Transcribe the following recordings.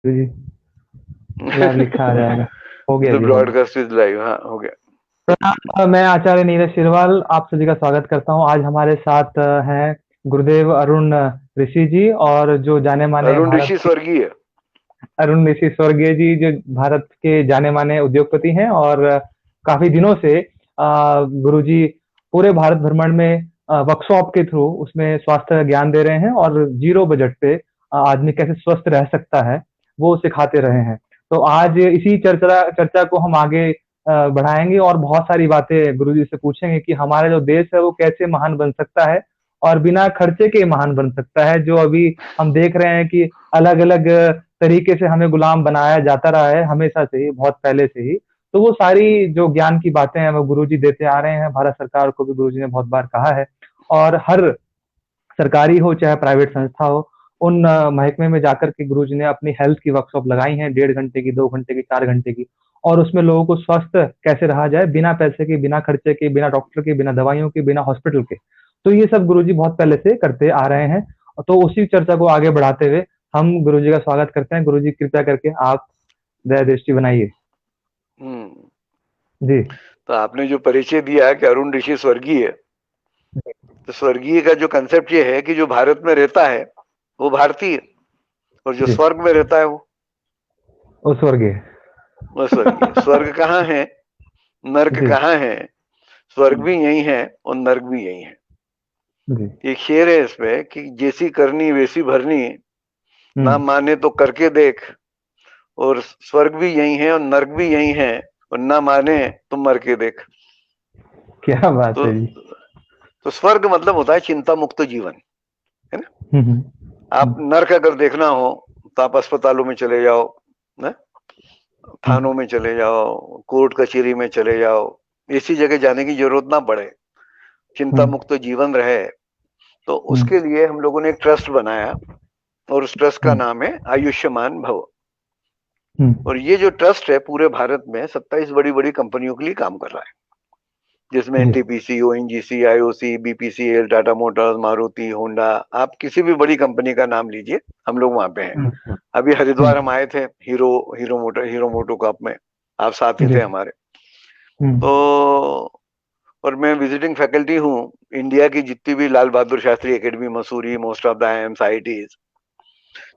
जी, live लिखा आ जाएगा। हो गया द जी, हो गया। ब्रॉडकास्ट इज लाइव, हाँ हो गया। मैं आचार्य नीरज शिरवाल आप सभी का स्वागत करता हूँ। आज हमारे साथ हैं गुरुदेव अरुण ऋषि जी, और जो जाने माने अरुण भारत ऋषि के स्वर्गीय। अरुण ऋषि स्वर्गीय जी, जो भारत के जाने माने उद्योगपति हैं, और काफी दिनों से गुरुजी पूरे भारत भ्रमण में वर्कशॉप के थ्रू उसमें स्वास्थ्य ज्ञान दे रहे हैं, और जीरो बजट पे आदमी कैसे स्वस्थ रह सकता है वो सिखाते रहे हैं। तो आज इसी चर्चा चर्चा को हम आगे बढ़ाएंगे, और बहुत सारी बातें गुरुजी से पूछेंगे कि हमारा जो देश है वो कैसे महान बन सकता है, और बिना खर्चे के महान बन सकता है। जो अभी हम देख रहे हैं कि अलग अलग तरीके से हमें गुलाम बनाया जाता रहा है, हमेशा से ही, बहुत पहले से ही। तो वो सारी जो ज्ञान की बातें हैं वो गुरुजी देते आ रहे हैं। भारत सरकार को भी गुरुजी ने बहुत बार कहा है, और हर सरकारी हो चाहे प्राइवेट संस्था हो, उन महकमे में जाकर के गुरुजी ने अपनी हेल्थ की वर्कशॉप लगाई है, 1.5 घंटे की, 2 घंटे की, 4 घंटे की। और उसमें लोगों को स्वस्थ कैसे रहा जाए, बिना पैसे के, बिना खर्चे के, बिना डॉक्टर के, बिना दवाइयों के, बिना हॉस्पिटल के। तो ये सब गुरुजी बहुत पहले से करते आ रहे हैं। तो उसी चर्चा को आगे बढ़ाते हुए हम गुरुजी का स्वागत करते हैं। गुरुजी, कृपया करके आप दया दृष्टि बनाइए। हम्म। जी। तो आपने जो परिचय दिया है कि अरुण ऋषि स्वर्गीय, तो स्वर्गीय का जो कंसेप्ट ये है कि जो भारत में रहता है वो भारतीय, और जो जी। स्वर्ग में रहता है ओ स्वर्गीय। वो स्वर्गीय। स्वर्ग कहाँ है, नर्क जी। कहाँ है? स्वर्ग भी यही है और नर्क भी यही है। जी। एक शेर है इसमें कि जैसी करनी वैसी भरनी, ना हम्म। माने तो करके देख। और स्वर्ग भी यही है और नर्क भी यही है, और ना माने तो मर के देख। क्या बात तो है जी। स्वर्ग मतलब होता है चिंता मुक्त जीवन, है ना? हम्म। आप नर्क अगर देखना हो तो आप अस्पतालों में चले जाओ, ना, हम्म। थानों में चले जाओ, कोर्ट कचहरी में चले जाओ। ऐसी जगह जाने की जरूरत ना पड़े, चिंता हम्म। मुक्त जीवन रहे। तो हम्म। उसके लिए हम लोगों ने एक ट्रस्ट बनाया, और उस ट्रस्ट का हम्म। नाम है आयुष्मान भव। हम्म। और ये जो ट्रस्ट है पूरे भारत में 27 बड़ी बड़ी कंपनियों के लिए काम कर रहा है, जिसमें जी। NTPC, ONGC, IOC, BPCL, Tata Motors, Maruti, Honda, आप किसी भी बड़ी कंपनी का नाम लीजिए, हम लोग वहां पे हैं। हम्म। अभी हरिद्वार हम हम्म। आए थे, हीरो हीरो मोटो कप में, आप साथ ही जी। थे हमारे। हम्म। तो और मैं विजिटिंग फैकल्टी हूँ इंडिया की जितनी भी Lal Bahadur Shastri academy, Mussoorie, most of the IIMs, IITs.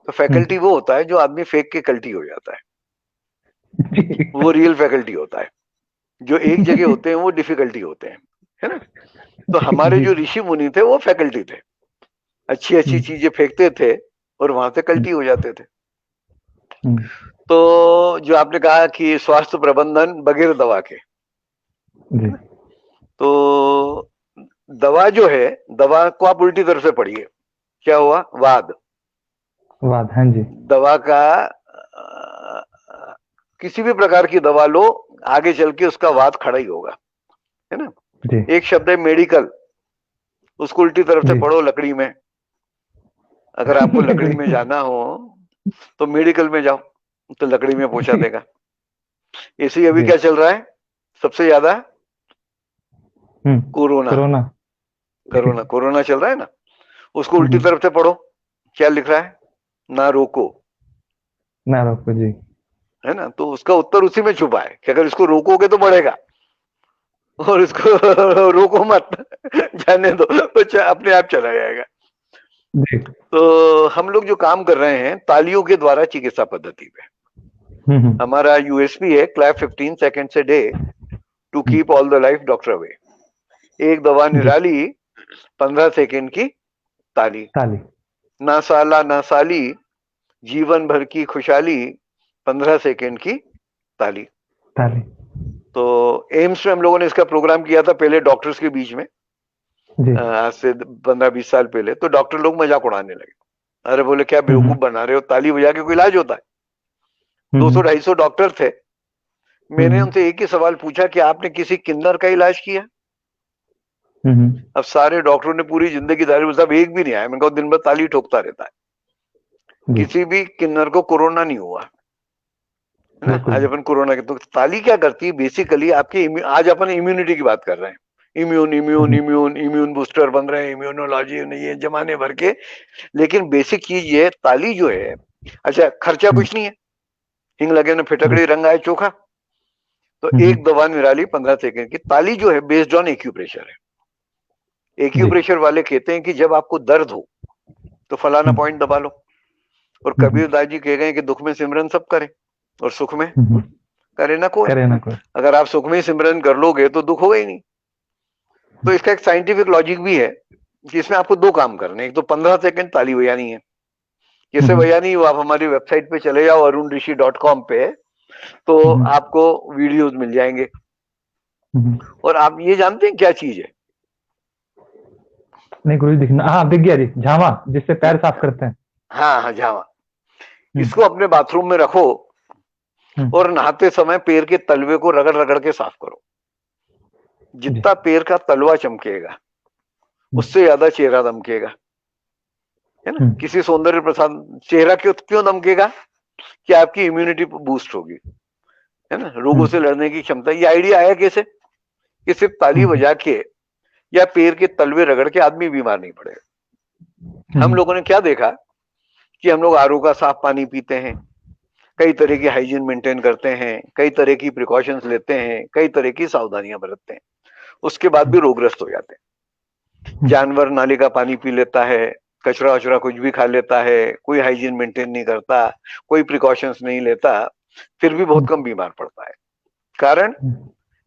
तो फैकल्टी हम्म। वो होता है जो आदमी फेक के कल्टी हो जाता है, जी। वो रियल फैकल्टी होता है। जो एक जगह होते हैं वो डिफिकल्टी होते हैं, है ना? तो हमारे जी। जो ऋषि मुनि थे वो फैकल्टी थे, अच्छी अच्छी हम्म। चीजें फेंकते थे और वहां से हम्म। कल्टी हो जाते थे। हम्म। तो जो आपने कहा कि स्वास्थ्य प्रबंधन बगैर दवा के, है जी। ना? तो दवा जो है, दवा को आप उल्टी तरफ से पढ़िए, क्या हुआ? वाद। वाद, हाँ जी। दवा का किसी भी प्रकार की दवा लो, आगे चल के उसका वाद खड़ा ही होगा, है ना? जी। एक शब्द है मेडिकल, उसको उल्टी तरफ से जी। पढ़ो, लकड़ी में। अगर आपको लकड़ी में जाना हो तो मेडिकल में जाओ, तो लकड़ी में पहुंचा जी। देगा। इसी अभी जी। क्या चल रहा है सबसे ज्यादा? हम्म। कोरोना। कोरोना। जी। कोरोना कोरोना चल रहा है ना, उसको उल्टी हम्म। तरफ से पढ़ो, क्या लिख रहा है? ना रोको। ना रोको जी। है ना? तो उसका उत्तर उसी में छुपा है कि अगर इसको रोकोगे तो बढ़ेगा, और इसको रोको मत, जाने दो तो अपने आप चला जाएगा। जी। तो हम लोग जो काम कर रहे हैं तालियों के द्वारा चिकित्सा पद्धति पे, हम्म। हमारा यूएसपी है clap 15 seconds a day to hmm. Keep all the life doctor away. एक दवा जी। निराली, 15 सेकेंड की ताली। ताली। ना साला ना साली, जीवन भर की खुशहाली, 15 सेकेंड की ताली। ताली। तो एम्स में हम लोगों ने इसका प्रोग्राम किया था पहले डॉक्टर्स के बीच में, जी। आज से 15-20 साल पहले। तो डॉक्टर लोग मजाक उड़ाने लगे, अरे बोले क्या बेवकूफ हम्म। बना रहे हो, ताली बजा के कोई इलाज होता है? हम्म। 200-250 डॉक्टर थे। मैंने हम्म। उनसे एक ही सवाल पूछा कि आपने किसी किन्नर का इलाज किया? हम्म। अब सारे डॉक्टरों ने पूरी जिंदगी ताली, साहब एक भी नहीं आया। मैंने कहा दिन भर ताली ठोकता रहता है, जी। किसी भी किन्नर को कोरोना नहीं हुआ, है ना? बिल्कुल आज जी। अपन कोरोना के, तो ताली क्या करती है बेसिकली आपकी आज अपन इम्यूनिटी की बात कर रहे हैं, इम्यून इम्यून हम्म। इम्यून इम्यून बूस्टर बन रहे हैं, इम्यूनोलॉजी नहीं है जमाने भर के। लेकिन बेसिक चीज ये ताली जो है, अच्छा, खर्चा कुछ नहीं है, हिंग लगे ना फिटकड़ी रंग आए चोखा। तो एक दबा निराली 15 सेकंड की। ताली जो है बेस्ड ऑन एक्यूप्रेशर है। एक्यूप्रेशर वाले कहते हैं कि जब आपको दर्द हो तो फलाना पॉइंट दबा लो। और कबीरदास जी कह गए कि दुख में सिमरन सब करे और सुख में करे ना कोई। अगर आप सुख में सिमरन कर लोगे तो दुख होगा ही नहीं। तो इसका एक साइंटिफिक लॉजिक भी है कि इसमें आपको दो काम करने, एक तो 15 सेकंड ताली बजानी है। कैसे बजानी है वो आप हमारी वेबसाइट पे चले जाओ arunrishi.com पे, तो आपको वीडियोस मिल जाएंगे। और आप ये जानते हैं क्या चीज है? नहीं गुरु जी, दिखना, हाँ दिख गया जी, झावा, जिससे पैर साफ करते हैं। हाँ हाँ, झावा। इसको अपने बाथरूम में रखो और नहाते समय पैर के तलवे को रगड़ रगड़ के साफ करो। जितना पैर का तलवा चमकेगा उससे ज्यादा चेहरा दमकेगा, है ना। किसी सौंदर्य प्रसाद चेहरा क्यों दमकेगा? कि आपकी इम्यूनिटी बूस्ट होगी, है ना, रोगों से लड़ने की क्षमता। ये आइडिया आया कैसे? कि सिर्फ ताली बजा के या पैर के तलवे रगड़ के आदमी बीमार नहीं पड़ेगा। हम लोगों ने क्या देखा कि हम लोग आरओ का साफ पानी पीते हैं, कई तरह की हाइजीन मेंटेन करते हैं, कई तरह की प्रिकॉशंस लेते हैं, कई तरह की सावधानियां बरतते हैं, उसके बाद भी रोगग्रस्त हो जाते हैं। जानवर नाली का पानी पी लेता है, कचरा वचरा कुछ भी खा लेता है, कोई हाइजीन मेंटेन नहीं करता, कोई प्रिकॉशंस नहीं लेता, फिर भी बहुत कम बीमार पड़ता है। कारण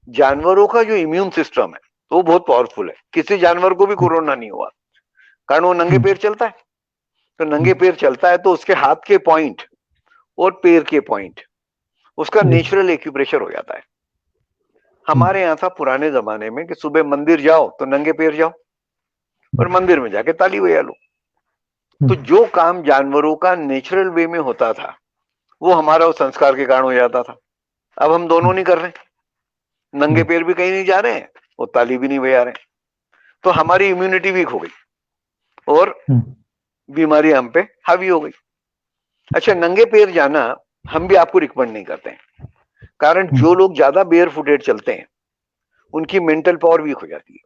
जानवरों का जो इम्यून सिस्टम है वो बहुत पावरफुल है। किसी जानवर को भी कोरोना नहीं हुआ, कारण वो नंगे पैर चलता है। तो नंगे पैर चलता है तो उसके हाथ के पॉइंट और पैर के पॉइंट उसका नेचुरल एक्यूप्रेशर हो जाता है। हमारे यहाँ था पुराने जमाने में कि सुबह मंदिर जाओ तो नंगे पैर जाओ और मंदिर में जाके ताली बजा लो। तो जो काम जानवरों का नेचुरल वे में होता था वो हमारा उस संस्कार के कारण हो जाता था। अब हम दोनों नहीं कर रहे, नंगे पैर भी कहीं नहीं जा रहे हैं और ताली भी नहीं बजा रहे, तो हमारी इम्यूनिटी वीक हो गई और बीमारी हम पे हावी हो गई। अच्छा, नंगे पैर जाना हम भी आपको रिकमेंड नहीं करते हैं, कारण जो लोग ज्यादा बेयर फुटेड चलते हैं उनकी मेंटल पावर वीक हो जाती है।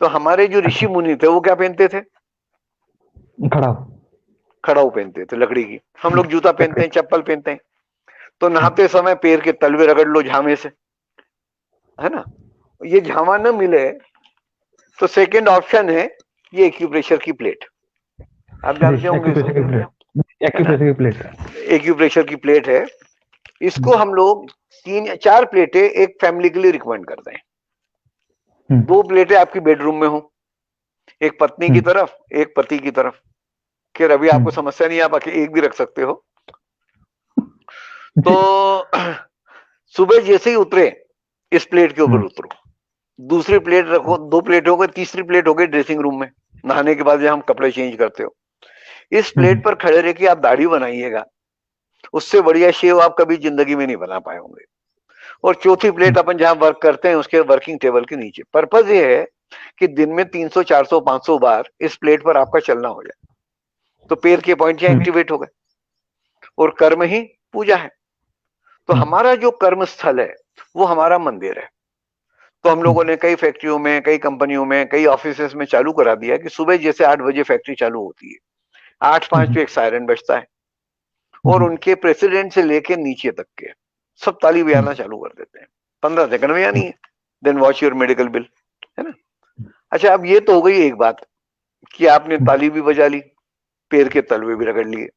तो हमारे जो ऋषि मुनि थे वो क्या पहनते थे? खड़ाऊ पहनते थे लकड़ी की। हम लोग जूता पहनते हैं, चप्पल पहनते हैं। तो नहाते समय पैर के तलवे रगड़ लो झामे से, है ना। ये झामा न मिले तो सेकंड ऑप्शन है ये एक्यूप्रेशर की प्लेट। आप जानते होंगे, एक्यूप्रेशर की प्लेट है। इसको हम लोग 3-4 प्लेटें एक फैमिली के लिए रिकमेंड करते हैं। 2 प्लेटें आपकी बेडरूम में हो, एक पत्नी की तरफ एक पति की तरफ। खैर अभी आपको समस्या नहीं, आप आके एक भी रख सकते हो। तो सुबह जैसे ही उतरे इस प्लेट के ऊपर उतरो, दूसरी प्लेट रखो, 2 प्लेट हो गए, तीसरी प्लेट हो गई ड्रेसिंग रूम में, नहाने के बाद जब हम कपड़े चेंज करते हो। इस प्लेट पर खड़े रह के आप दाढ़ी बनाइएगा, उससे बढ़िया शेव आप कभी जिंदगी में नहीं बना पाए होंगे। और चौथी प्लेट अपन जहां वर्क करते हैं उसके वर्किंग टेबल के नीचे। पर्पज ये है कि दिन में 300, 400, 500 बार इस प्लेट पर आपका चलना हो जाए, तो पैर के पॉइंट यहाँ एक्टिवेट हो गए और कर्म ही पूजा है। तो हमारा जो कर्म स्थल है वो हमारा मंदिर है। तो हम लोगों ने कई फैक्ट्रियों में, कई कंपनियों में, कई ऑफिसेस में चालू करा दिया कि सुबह जैसे 8 बजे फैक्ट्री चालू होती है, 8:05 पे एक सायरन बजता है और उनके प्रेसिडेंट से लेके नीचे तक के सब ताली बजाना चालू कर देते हैं। 15 सेकंड में यानी है, then watch your medical bill, है ना। अच्छा, अब ये तो हो गई एक बात कि आपने ताली भी बजा ली, पैर के तलवे भी रगड़ लिए।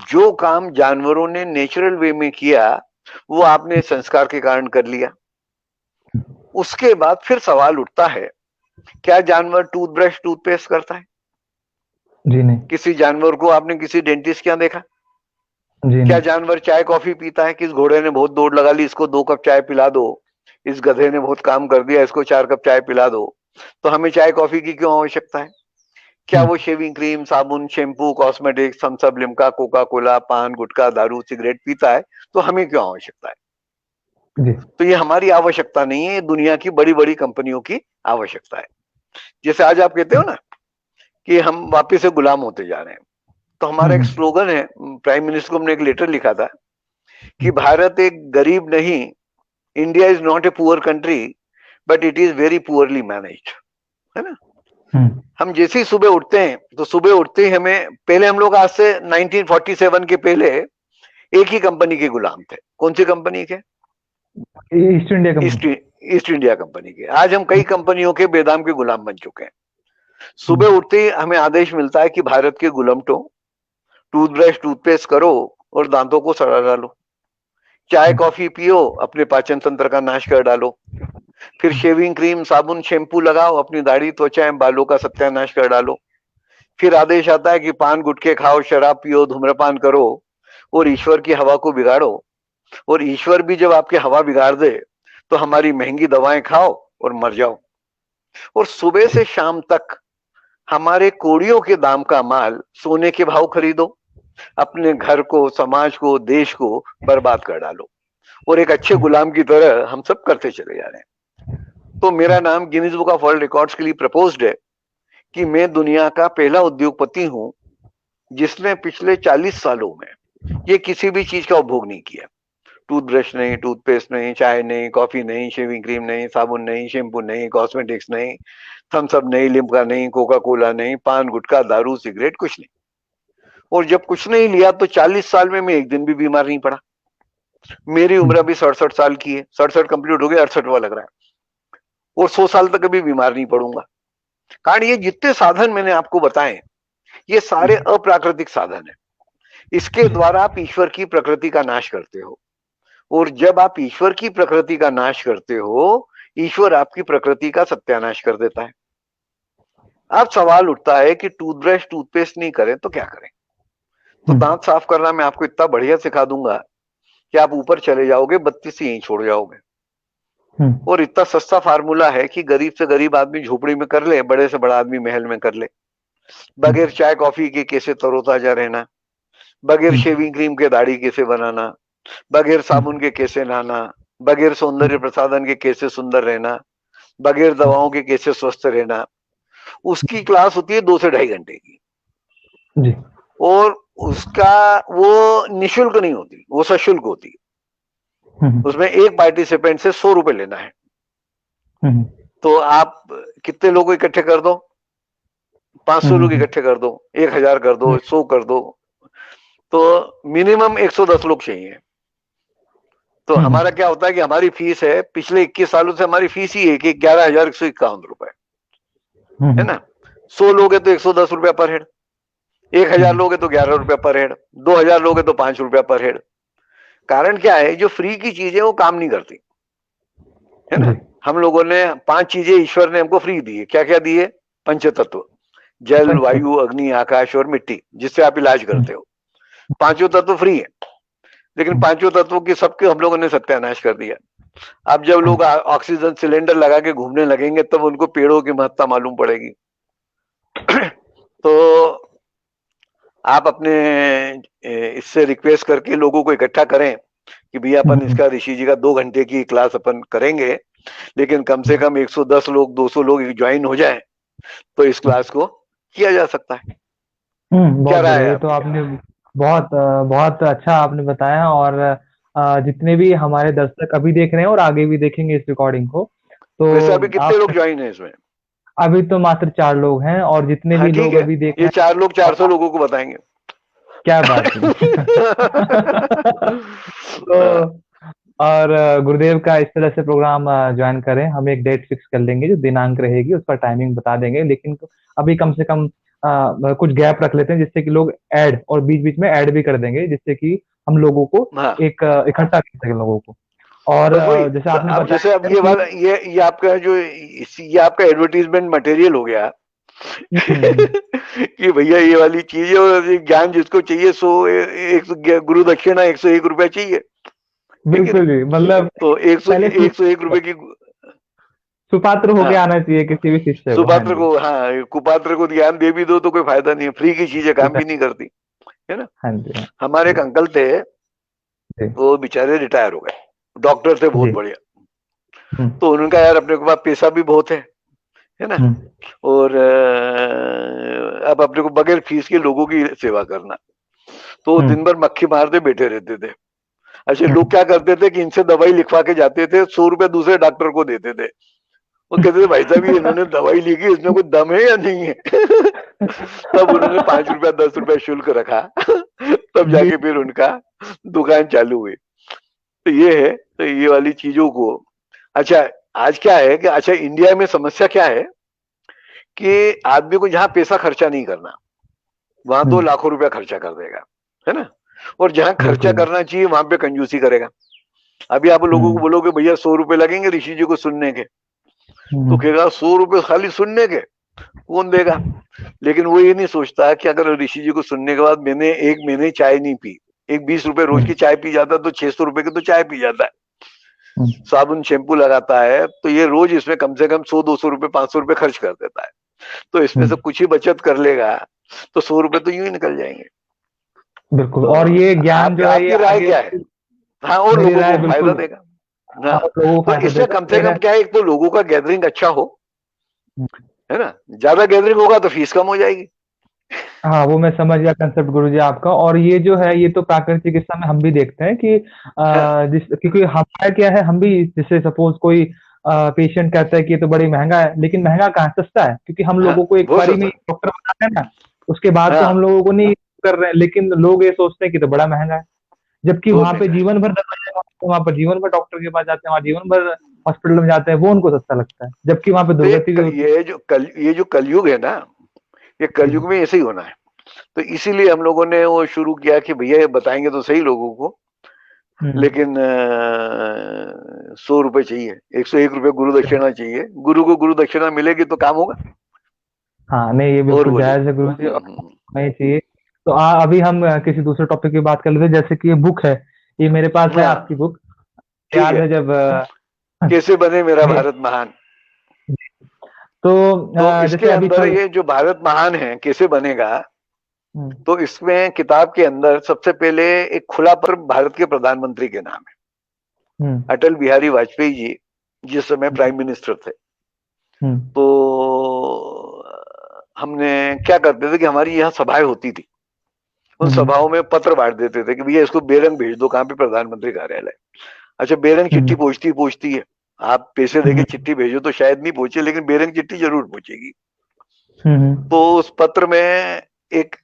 जो काम जानवरों ने नेचुरल वे में किया वो आपने संस्कार के कारण कर लिया। उसके बाद फिर सवाल उठता है, क्या जानवर टूथब्रश टूथपेस्ट करता है? जी नहीं। किसी जानवर को आपने किसी डेंटिस्ट क्या देखा? जी क्या जानवर चाय कॉफी पीता है? किस घोड़े ने बहुत दौड़ लगा ली, इसको 2 कप चाय पिला दो, इस गधे ने बहुत काम कर दिया, इसको 4 कप चाय पिला दो। तो हमें चाय कॉफी की क्यों आवश्यकता है? क्या वो शेविंग क्रीम, साबुन, shampoo, cosmetics, Thums Up, Limca, Coca Cola, पान, गुटखा, दारू, सिगरेट पीता है? तो हमें क्यों आवश्यकता है? तो ये हमारी आवश्यकता नहीं है, ये दुनिया की बड़ी बड़ी कंपनियों की आवश्यकता है। जैसे आज आप कहते हो ना कि हम वापिस से गुलाम होते जा रहे हैं, तो हमारा एक स्लोगन है, प्राइम मिनिस्टर को हमने एक लेटर लिखा था कि भारत एक गरीब नहीं, India is not a poor country but it is very poorly managed, है ना। हम जैसे ही सुबह उठते हैं तो सुबह उठते ही हमें, पहले हम लोग आज से 1947 के पहले एक ही कंपनी के गुलाम थे। कौन सी कंपनी के? East India company. East India company के। आज हम कई कंपनियों के बेदाम के गुलाम बन चुके हैं। सुबह उठते ही हमें आदेश मिलता है कि भारत के गुलामटो, टूथब्रश टूथपेस्ट करो और दांतों को सड़ा डालो, चाय कॉफी पियो, अपने पाचन तंत्र का नाश कर डालो, फिर शेविंग क्रीम साबुन शैम्पू लगाओ, अपनी दाढ़ी त्वचा एवं बालों का सत्यानाश कर डालो। फिर आदेश आता है कि पान गुटखे खाओ, शराब पियो, धूम्रपान करो और ईश्वर की हवा को बिगाड़ो। और ईश्वर भी जब आपकी हवा बिगाड़ दे तो हमारी महंगी दवाएं खाओ और मर जाओ। और सुबह से शाम तक हमारे कोड़ियों के दाम का माल सोने के भाव खरीदो, अपने घर को, समाज को, देश को बर्बाद कर डालो। और एक अच्छे गुलाम की तरह हम सब करते चले जा रहे हैं। तो मेरा नाम Guinness book of world records के लिए प्रपोज्ड है कि मैं दुनिया का पहला उद्योगपति हूं जिसने पिछले 40 सालों में ये किसी भी चीज का उपभोग नहीं किया। टूथब्रश नहीं, टूथपेस्ट नहीं, चाय नहीं, कॉफी नहीं, शेविंग क्रीम नहीं, साबुन नहीं, शैम्पू नहीं, कॉस्मेटिक्स नहीं, थम्स अप नहीं, लिम्का नहीं, कोका कोला नहीं, पान गुटखा दारू सिगरेट कुछ नहीं। और जब कुछ नहीं लिया तो 40 साल में मैं एक दिन भी बीमार नहीं पड़ा। मेरी उम्र अभी 67 साल की है, 67 कंप्लीट हो गई, 68वां लग रहा है। और 100 साल तक कभी बीमार नहीं पड़ूंगा। कारण ये जितने साधन मैंने आपको बताए ये सारे अप्राकृतिक साधन है। इसके द्वारा आप ईश्वर की प्रकृति का नाश करते हो। और जब आप ईश्वर की प्रकृति का नाश करते हो, ईश्वर आपकी प्रकृति का सत्यानाश कर देता है। अब सवाल उठता है कि टूथब्रश टूथपेस्ट नहीं करें तो क्या करें? तो दांत साफ करना मैं आपको इतना बढ़िया सिखा दूंगा कि आप ऊपर चले जाओगे, 32 ही छोड़ जाओगे। और इतना सस्ता फार्मूला है कि गरीब से गरीब आदमी झोपड़ी में कर ले, बड़े से बड़ा आदमी महल में कर ले। बगैर चाय कॉफी के कैसे तरोताजा रहना, बगैर शेविंग क्रीम के दाढ़ी कैसे बनाना, बगैर साबुन के कैसे नहाना, बगैर सौंदर्य प्रसाधन के कैसे सुंदर रहना, बगैर दवाओं के कैसे स्वस्थ रहना, उसकी क्लास होती है 2 से 2.5 घंटे की जी। और उसका वो निःशुल्क नहीं होती, वो सशुल्क होती है। उसमें एक पार्टिसिपेंट से 100 रुपए लेना है। तो आप कितने लोग इकट्ठे कर दो? 500 लोग इकट्ठे कर दो, 1000 कर दो, 100 कर दो, तो मिनिमम 110 लोग चाहिए। तो हमारा क्या होता है कि हमारी फीस है, पिछले 21 सालों से हमारी फीस ही है कि 11,151 रुपए है ना। 100 लोग है तो 110 रुपया पर हेड, 1000 लोग है तो 11 रुपया पर हेड, 2000 लोग है तो 5 रुपया पर हेड। कारण क्या है, जो फ्री की चीजें वो काम नहीं करती है ना। हम लोगों ने 5 चीजें ईश्वर ने हमको फ्री दी है। क्या क्या दी है? पंचतत्व, जल वायु अग्नि आकाश और मिट्टी, जिससे आप इलाज करते हो। 5 तत्व फ्री है, लेकिन 5 तत्वों की सबके हम लोगों ने सत्यानाश कर दिया। अब जब लोग ऑक्सीजन सिलेंडर लगा के घूमने लगेंगे तब उनको पेड़ों की महत्ता मालूम पड़ेगी। तो आप अपने इससे रिक्वेस्ट करके लोगों को इकट्ठा करें कि भैया अपन इसका ऋषि जी का 2 घंटे की क्लास अपन करेंगे, लेकिन कम से कम 110 लोग 200 लोग ज्वाइन हो जाएं तो इस क्लास को किया जा सकता है। क्या राय है? तो आपने बहुत बहुत अच्छा आपने बताया। और जितने भी हमारे दर्शक अभी देख रहे हैं और आगे भी देखेंगे इस रिकॉर्डिंग को, तो वैसे अभी कितने लोग ज्वाइन है इसमें? अभी तो मात्र 4 लोग हैं, और जितने भी लोग अभी देख रहे हैं, ये 4 लोग 400 लोगों को बताएंगे। क्या बात है। तो और गुरुदेव का इस तरह से प्रोग्राम ज्वाइन करें, हम एक डेट फिक्स कर लेंगे, जो दिनांक रहेगी उसका टाइमिंग बता देंगे। लेकिन अभी कम से कम कुछ गैप रख लेते हैं, जिससे कि लोग ऐड और बीच बीच में ऐड भी कर देंगे, जिससे कि हम लोगों को एक इकट्ठा कर सके लोगों को। और जैसे आपने बताया, जैसे अब ये आपका जो ये आपका एडवर्टीजमेंट मटेरियल हो गया कि भैया ये वाली चीज है और ज्ञान जिसको चाहिए 100 गुरु दक्षिणा 101 रुपया चाहिए। बिल्कुल जी, मतलब तो 101 रुपए की सुपात्र होके आना चाहिए किसी भी शिष्य को। सुपात्र को, हाँ, कुपात्र को ज्ञान दे भी दो तो कोई फायदा नहीं है, फ्री की चीजें काम भी नहीं करती है ना। हाँ जी। हमारे एक अंकल थे, वो बेचारे रिटायर हो गए, डॉक्टर थे बहुत बढ़िया। तो उनका यार अपने के पास पैसा भी बहुत है ना, और अब अपने को बगैर फीस के लोगों की सेवा करना, तो दिन भर मक्खी मारते बैठे रहते थे। अच्छा, लोग क्या करते थे कि इनसे दवाई लिखवा के जाते थे, 100 रुपए दूसरे डॉक्टर को देते थे, वो कहते थे भाई साहब ये इन्होंने दवाई ली कि इसमें कोई दम है या नहीं है। तब उन्होंने 5 रुपया 10 रुपया शुल्क रखा, तब जी। जाके फिर उनका दुकान चालू हुई। तो ये है, तो ये वाली चीजों को। अच्छा, आज क्या है कि अच्छा इंडिया में समस्या क्या है कि आदमी को जहां पैसा खर्चा नहीं करना वहां तो लाखों रुपया खर्चा कर देगा, है ना। और जहां खर्चा बिल्कुल। करना चाहिए वहां पे कंजूसी करेगा। अभी आप लोगों को बोलोगे भैया 100 रुपए लगेंगे ऋषि जी को सुनने के, तो कहेगा 100 रुपए खाली सुनने के कौन देगा। लेकिन वो ये नहीं सोचता कि अगर ऋषि जी को सुनने के बाद मैंने एक महीने चाय नहीं पी, एक 20 रुपए रोज की चाय पी जाता तो 600 रुपए की तो चाय पी जाता है। साबुन शैम्पू लगाता है तो ये रोज इसमें कम से कम 100 200 रुपए 500 रुपए खर्च कर देता है। तो इसमें से कुछ ही बचत कर लेगा तो 100 रुपए तो यूं ही निकल जाएंगे। बिल्कुल। तो और ये ज्ञान जो है ये आपकी राय आगे, क्या है? हाँ, और मेरी लोगों राय को फायदा बिल्कुल, देगा। हाँ, और लोगों को तो फायदा इससे देगा कम से मेरा। कम क्या है, एक तो लोगों का गैदरिंग अच्छा हो, है ना। ज्यादा गैदरिंग होगा तो फीस कम हो जाएगी। हाँ, वो मैं समझ गया कंसेप्ट गुरुजी आपका। और ये जो है ये तो प्राकृतिक चिकित्सा में हम भी देखते हैं कि हाँ, जिस, क्योंकि हमारा क्या है, हम भी जैसे सपोज कोई पेशेंट कहता है कि ये तो बड़ी महंगा है, लेकिन महंगा कहाँ, सस्ता है, क्योंकि हम हाँ, लोगों को एक बहुत बारी में सस्ता। डॉक्टर बताते हैं ना, उसके बाद तो हम हाँ, लोगों को नहीं कर रहे हैं, लेकिन लोग ये सोचते हैं कि तो बड़ा महंगा है। जबकि बहुत वहां पे महंगा है। जीवन भर दवाइयाँ, वहां पर जीवन भर डॉक्टर के पास जाते हैं, वहां जीवन भर हॉस्पिटल में जाते हैं, वो उनको सस्ता लगता है, जबकि वहां पे तो दुर्गति भी होती ये जो कलयुग है ना, ये है। कलयुग में ऐसे ही होना है। तो इसीलिए हम लोगों ने वो शुरू किया कि भैया ये बताएंगे तो सही लोगों को, हम्म। लेकिन 100 रुपए चाहिए, 101 रुपए गुरु दक्षिणा चाहिए। गुरु को गुरु दक्षिणा मिलेगी तो काम होगा। हाँ, नहीं, ये और बिल्कुल बोलिए। जायज है गुरु जी, और हम्म। नहीं चाहिए। तो अभी हम किसी दूसरे टॉपिक की बात कर लेते हैं, जैसे कि ये बुक है, ये मेरे पास है हाँ, आपकी बुक। ठीक याद है। है जब कैसे बने मेरा मे- भारत महान। तो तो इसके जैसे अभी अंदर कल। ये जो भारत महान है कैसे बनेगा, हम्म। तो इसमें किताब के अंदर सबसे पहले एक खुला पत्र भारत के प्रधानमंत्री के नाम है, हम्म। अटल बिहारी वाजपेयी जी जिस समय हम्म। प्राइम मिनिस्टर थे। हम्म। तो हमने क्या करते थे कि हमारी यहाँ सभाएं होती थी, उन हम्म। सभाओं में पत्र बांट देते थे कि भैया इसको बेरंग भेज दो, कहाँ पे, प्रधानमंत्री कार्यालय। अच्छा, बेरंग चिट्ठी हम्म। पहुंचती है। आप पैसे देके हम्म। चिट्ठी भेजो तो शायद नहीं पहुंचे, लेकिन बेरंग चिट्ठी जरूर पहुंचेगी। हम्म। तो उस पत्र में एक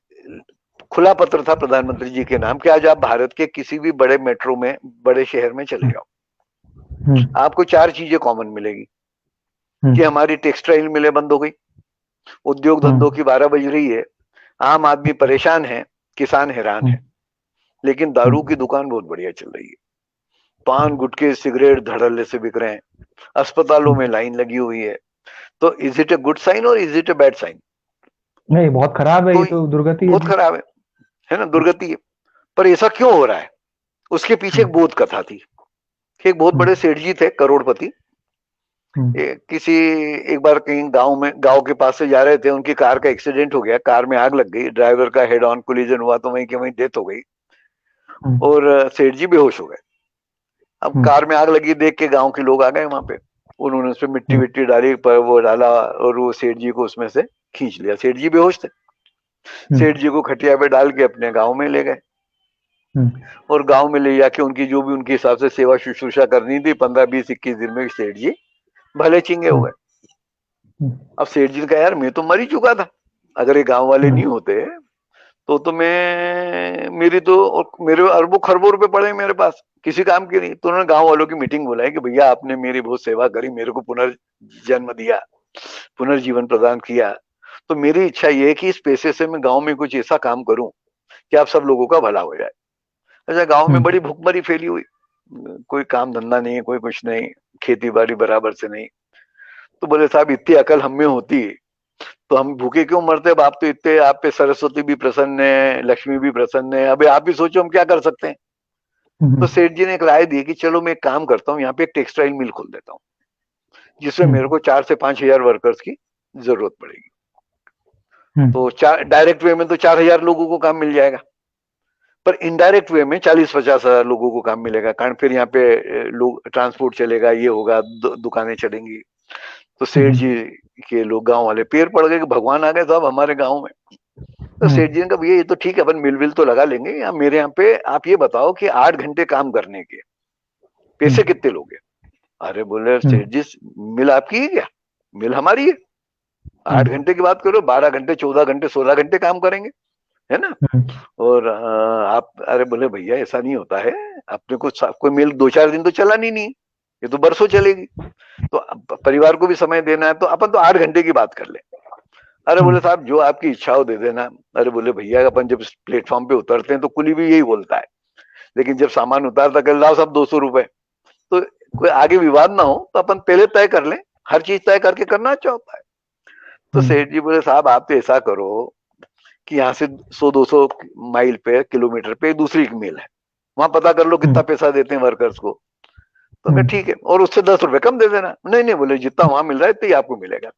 खुला पत्र था प्रधानमंत्री जी के नाम कि आज आप भारत के किसी भी बड़े मेट्रो में, बड़े शहर में चले जाओ, हम्म। आपको 4 चीजें कॉमन मिलेगी कि हम्म। हमारी टेक्सटाइल मिलें बंद हो गई, उद्योग धंधों हम्म। की 12 बज रही है, आम आदमी परेशान है, किसान हैरान है, हम्म। लेकिन दारू की दुकान बहुत बढ़िया चल रही है, पान गुटखे सिगरेट धड़ल्ले से बिक रहे हैं, अस्पतालों में हम्म। लाइन लगी हुई है। तो is it a good sign और is it a bad sign? नहीं, बहुत खराब है, तो ये तो दुर्गति है बहुत जी। खराब है ना, दुर्गति है। पर ऐसा क्यों हो रहा है? उसके पीछे एक हम्म। बोध कथा थी कि एक बहुत बड़े हम्म। सेठ जी थे, करोड़पति। हम्म। किसी एक बार कहीं गांव के पास से जा रहे थे, उनकी कार का एक्सीडेंट हो गया, कार में आग लग गई, ड्राइवर का हेड ऑन कोलिजन हुआ तो वहीं के वहीं डेथ हो गई। हम्म। और सेठ जी बेहोश हो गए। अब हम्म। कार में आग लगी देख के गांव के लोग आ गए वहां पे, उन्होंने उसमें मिट्टी हम्म। विट्टी डाली, पर वो डाला और वो सेठ जी को उसमें से खींच लिया। सेठ जी बेहोश थे। सेठ हम्म। जी को खटिया पे डाल के अपने गांव में ले गए, हम्म। और गांव में ले जाके उनकी जो भी उनके हिसाब से सेवा शुश्रूषा करनी थी, 15 20 21 दिन में सेठ जी भले चिंगे हो हम्म। गए। अब सेठ जी ने कहा यार मैं तो मर ही चुका था, अगर ये गांव वाले हम्म। नहीं होते तो मैं, मेरी तो, और मेरे अरबों खरबों रुपए पड़े मेरे पास, किसी काम के नहीं। तो उन्होंने गांव वालों की मीटिंग बुलाई कि भैया आपने मेरी बहुत सेवा करी, मेरे को पुनर्जन्म दिया, पुनर्जीवन प्रदान किया, तो मेरी इच्छा ये है कि इस पैसे से मैं गांव में कुछ ऐसा काम करूं कि आप सब लोगों का भला हो जाए। अच्छा, गांव में हम्म। बड़ी भुखमरी फैली हुई, कोई काम धंधा नहीं है, कोई कुछ नहीं, खेती बाड़ी बराबर से नहीं। तो बोले साहब इतनी अकल हम में होती तो हम भूखे क्यों मरते, अब आप तो इतने, आप पे सरस्वती भी प्रसन्न है, लक्ष्मी भी प्रसन्न है, अभी आप ही सोचो हम क्या कर सकते हैं। तो हम्म। सेठ जी ने एक राय दी कि चलो मैं एक काम करता हूँ, यहाँ पे एक टेक्सटाइल मिल खोल देता हूँ, जिसमें मेरे हम्म। को 4 से 5 हजार वर्कर्स की जरूरत पड़ेगी। हम्म। तो चार डायरेक्ट वे में तो 4 हजार लोगों को काम मिल जाएगा, पर इनडायरेक्ट वे में 40 50 हजार लोगों को काम मिलेगा, कारण फिर यहाँ पे लोग, ट्रांसपोर्ट चलेगा, ये होगा, दुकानें चलेंगी। तो सेठ हम्म। जी के लोग, गांव वाले पैर पड़ गए कि भगवान आ गए साहब हमारे गांव में। तो सेठ हम्म। जी ने कहा भैया ये तो ठीक है, अपन मिल विल तो लगा लेंगे, या मेरे यहाँ पे आप ये बताओ कि 8 घंटे काम करने के पैसे हम्म। कितने लोगे। अरे बोले सेठ जी मिल आपकी है क्या? मिल हमारी है। 8 घंटे की बात करो, 12 घंटे, 14 घंटे, 16 घंटे काम करेंगे, है ना। और आप, अरे बोले भैया ऐसा नहीं होता है, अपने को कोई मिल 2-4 दिन तो चलानी नहीं, ये तो बरसों चलेगी, तो परिवार को भी समय देना है, तो अपन तो 8 घंटे की बात कर ले। अरे बोले साहब जो आपकी इच्छा हो दे देना। अरे बोले भैया अपन जब प्लेटफॉर्म पे उतरते हैं तो कुली भी यही बोलता है, लेकिन जब सामान उतारता कर लाओ सब 200 रुपए, तो कोई आगे विवाद ना हो तो अपन पहले तय कर ले, हर चीज तय करके करना अच्छा होता है। तो सेठ जी बोले साहब आप तो ऐसा करो कि यहाँ से 100-200 माइल पे, किलोमीटर पे दूसरी एक मिल है, वहां पता कर लो कितना पैसा देते हैं वर्कर्स को। तो मैं ठीक है, और उससे 10 रुपए कम दे देना। नहीं नहीं बोले जितना वहां मिल रहा है इतना ही आपको मिलेगा।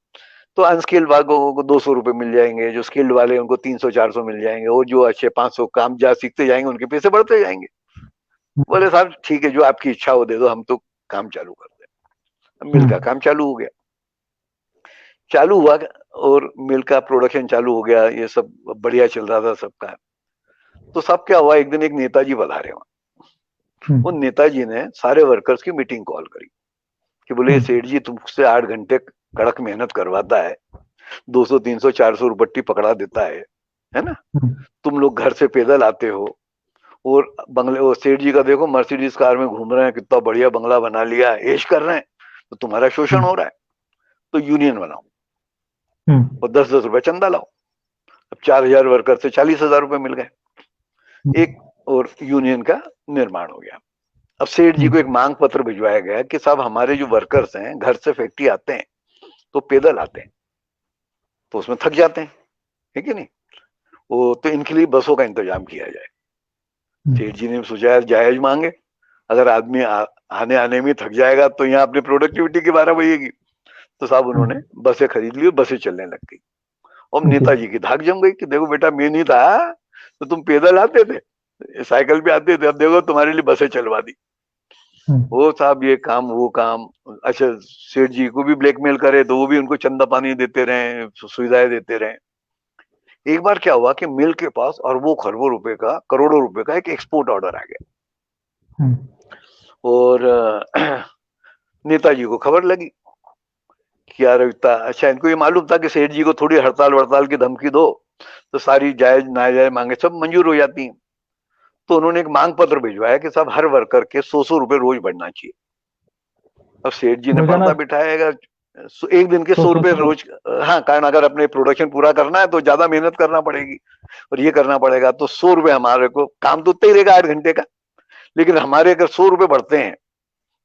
तो अनस्किल्ड वालों को 200 रुपए मिल जाएंगे, जो स्किल्ड वाले उनको 300-400 मिल जाएंगे, और जो अच्छे 500 काम जहाँ सीखते जाएंगे उनके पैसे बढ़ते जाएंगे। बोले साहब ठीक है जो आपकी इच्छा हो दे दो, हम तो काम चालू कर दे। मिल का काम चालू हो गया, चालू हुआ, और मिल का प्रोडक्शन चालू हो गया, ये सब बढ़िया चल रहा था सबका। तो सब क्या हुआ, एक दिन एक नेताजी पधारे वहां। उन नेताजी ने सारे वर्कर्स की मीटिंग कॉल करी कि बोले सेठ जी तुमसे 8 घंटे कड़क मेहनत करवाता है, 200, 300, 400 रुपट्टी पकड़ा देता है ना। तुम लोग घर से पैदल आते हो, और बंगले, और सेठ जी का देखो मर्सिडीज कार में घूम रहे हैं, कितना बढ़िया बंगला बना लिया, ऐश कर रहे हैं, तो तुम्हारा शोषण हो रहा है। तो यूनियन बनाओ और 10-10 रुपए चंदा लाओ। अब 4,000 वर्कर से 40,000 रुपए मिल गए, एक और यूनियन का निर्माण हो गया। अब सेठ जी को एक मांग पत्र भिजवाया गया कि साहब हमारे जो वर्कर्स हैं घर से फैक्ट्री आते हैं तो पैदल आते हैं, तो उसमें थक जाते हैं, है कि नहीं, वो तो इनके लिए बसों का इंतजाम किया जाए। सेठ जी ने सोचा जायज मांगे, अगर आदमी आने आने में थक जाएगा तो यहाँ अपनी प्रोडक्टिविटी की बारह बजेगी। तो साहब उन्होंने बसें खरीद ली और बसें चलने लग गई। और नेताजी की धाक जम गई कि देखो बेटा मैं नहीं था तो तुम पैदल आते थे, साइकिल पे आते थे, अब देखो तुम्हारे लिए बसें चलवा दी। वो साहब ये काम वो काम, अच्छा सेठ जी को भी ब्लैकमेल करे तो वो भी उनको चंदा पानी देते रहे, सुविधाएं देते रहे। एक बार क्या हुआ कि मिल के पास अरबों खरबों रुपए का, करोड़ों रुपए का एक एक्सपोर्ट ऑर्डर आ गया। और नेताजी को खबर लगी कि यार इतना अच्छा, इनको ये मालूम था कि सेठ जी को थोड़ी हड़ताल वड़ताल की धमकी दो तो सारी जायज नाजायज मांगे सब मंजूर हो जाती हैं। तो उन्होंने एक मांग पत्र भिजवाया कि साहब हर वर्कर के 100-100 रुपए रोज बढ़ना चाहिए। अब सेठ जी ने पर्दा बिठाएगा, एक दिन के 100 रुपए रोज, हाँ, कारण अगर अपने प्रोडक्शन पूरा करना है तो ज्यादा मेहनत करना पड़ेगी और ये करना पड़ेगा, तो 100 रुपए हमारे को, काम तो उतना ही रहेगा 8 घंटे का, लेकिन हमारे अगर 100 रुपए बढ़ते हैं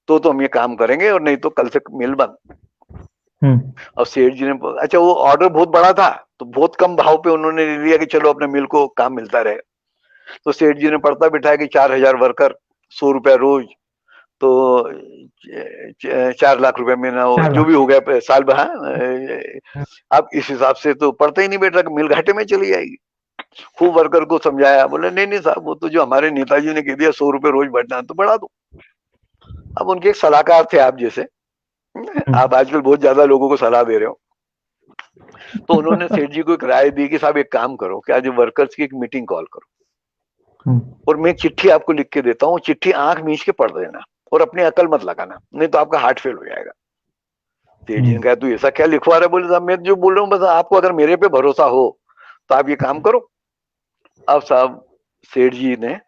तो हम ये काम करेंगे, और नहीं तो कल से मिल बंद। और सेठ जी ने, अच्छा वो ऑर्डर बहुत बड़ा था तो बहुत कम भाव पे उन्होंने ले लिया कि चलो अपने मिल को काम मिलता रहे। तो सेठ जी ने पर्दा बिठाया कि 4,000 वर्कर, 100 रुपया रोज, तो 4 लाख रुपए महीना, जो भी हो गया साल भर। अब इस हिसाब से तो पड़ता ही नहीं बेटा, मिल घाटे में चली जाएगी। खूब वर्कर को समझाया, बोले नहीं नहीं साहब वो तो जो हमारे नेताजी ने कह दिया 100 रुपए रोज बढ़ना तो बढ़ा दो। अब उनके एक सलाहकार थे आप जैसे, आप आजकल बहुत ज्यादा लोगों को सलाह दे रहे हो, तो उन्होंने सेठ जी को एक राय दी कि साहब एक काम करो कि आज वर्कर्स की एक मीटिंग कॉल करो, और मैं एक चिट्ठी आपको लिख के देता हूँ, चिट्ठी आंख मीच के पढ़ देना और अपनी अकल मत लगाना, नहीं तो आपका हार्ट फेल हो जाएगा। सेठ जी ने कहा तू ऐसा क्या लिखवा रहा है? बोले साहब मैं जो बोल रहा हूँ बस आपको अगर मेरे पे भरोसा हो तो आप ये काम करो। अब साहब सेठ जी ने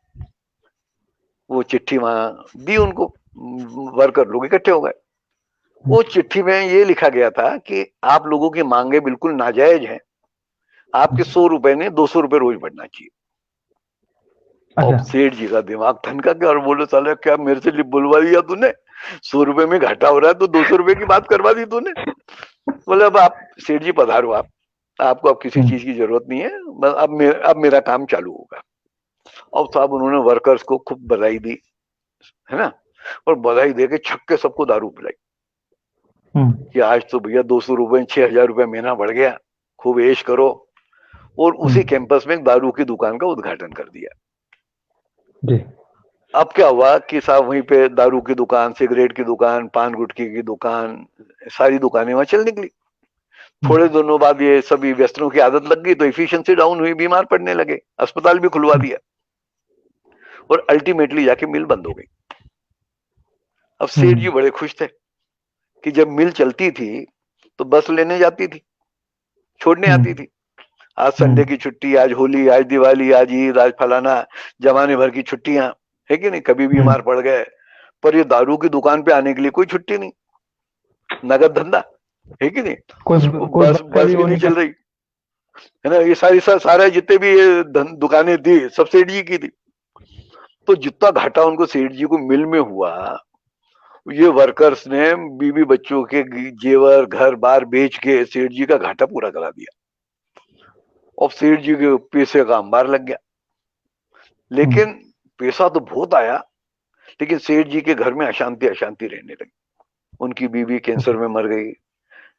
वो चिट्ठी वहां दी उनको, वर्कर लोग इकट्ठे हो गए। वो चिट्ठी में ये लिखा गया था कि आप लोगों की मांगे बिल्कुल नाजायज हैं, आपके 100 रुपए ने 200 रुपए रोज बढ़ना चाहिए। और सेठ जी का दिमाग ठनका के और बोले साले क्या मेरे से बुलवा दिया तूने, 100 रुपए में घाटा हो रहा है तो 200 रुपए की बात करवा दी तूने। बोले अब आप सेठ जी पधारो, आप आपको अब किसी चीज की जरूरत नहीं है, अब मेरा काम चालू होगा। और साहब उन्होंने वर्कर्स को खूब बधाई दी, है ना, और बधाई दे के छक्के सबको दारू पिलाई कि आज तो भैया 200 रुपए 6,000 रुपए महीना बढ़ गया, खूब ऐश करो। और उसी कैंपस में दारू की दुकान का उद्घाटन कर दिया जी। अब क्या हुआ कि साहब वहीं पे दारू की दुकान, सिगरेट की दुकान, पान गुटखे की दुकान, सारी दुकानें वहां चल निकली। थोड़े दिनों बाद ये सभी व्यसनों की आदत लग गई तो एफिशिएंसी डाउन हुई, बीमार पड़ने लगे, अस्पताल भी खुलवा दिया और अल्टीमेटली जाके मिल बंद हो गई। अब सेठ जी बड़े खुश थे कि जब मिल चलती थी तो बस लेने जाती थी, छोड़ने आती थी। आज संडे की छुट्टी, आज होली, आज दिवाली, आज ईद, आज फलाना, जमाने भर की छुट्टियां, है कि नहीं, कभी बीमार पड़ गए। पर ये दारू की दुकान पे आने के लिए कोई छुट्टी नहीं, नगद धंधा, है कि नहीं। कोई बस का बस भी वो नहीं नहीं चल कर। रही, है ना। ये सारे जितने भी ये दुकानें थी सब सेठ जी की थी। तो जितना घाटा उनको सेठ जी को मिल में हुआ, ये वर्कर्स ने बीवी बच्चों के जेवर घर बार बेच के सेठ जी का घाटा पूरा करा दिया। और सेठ जी के पैसे का अंबार लग गया। लेकिन पैसा तो बहुत आया, लेकिन सेठ जी के घर में अशांति अशांति रहने लगी। उनकी बीवी कैंसर में मर गई,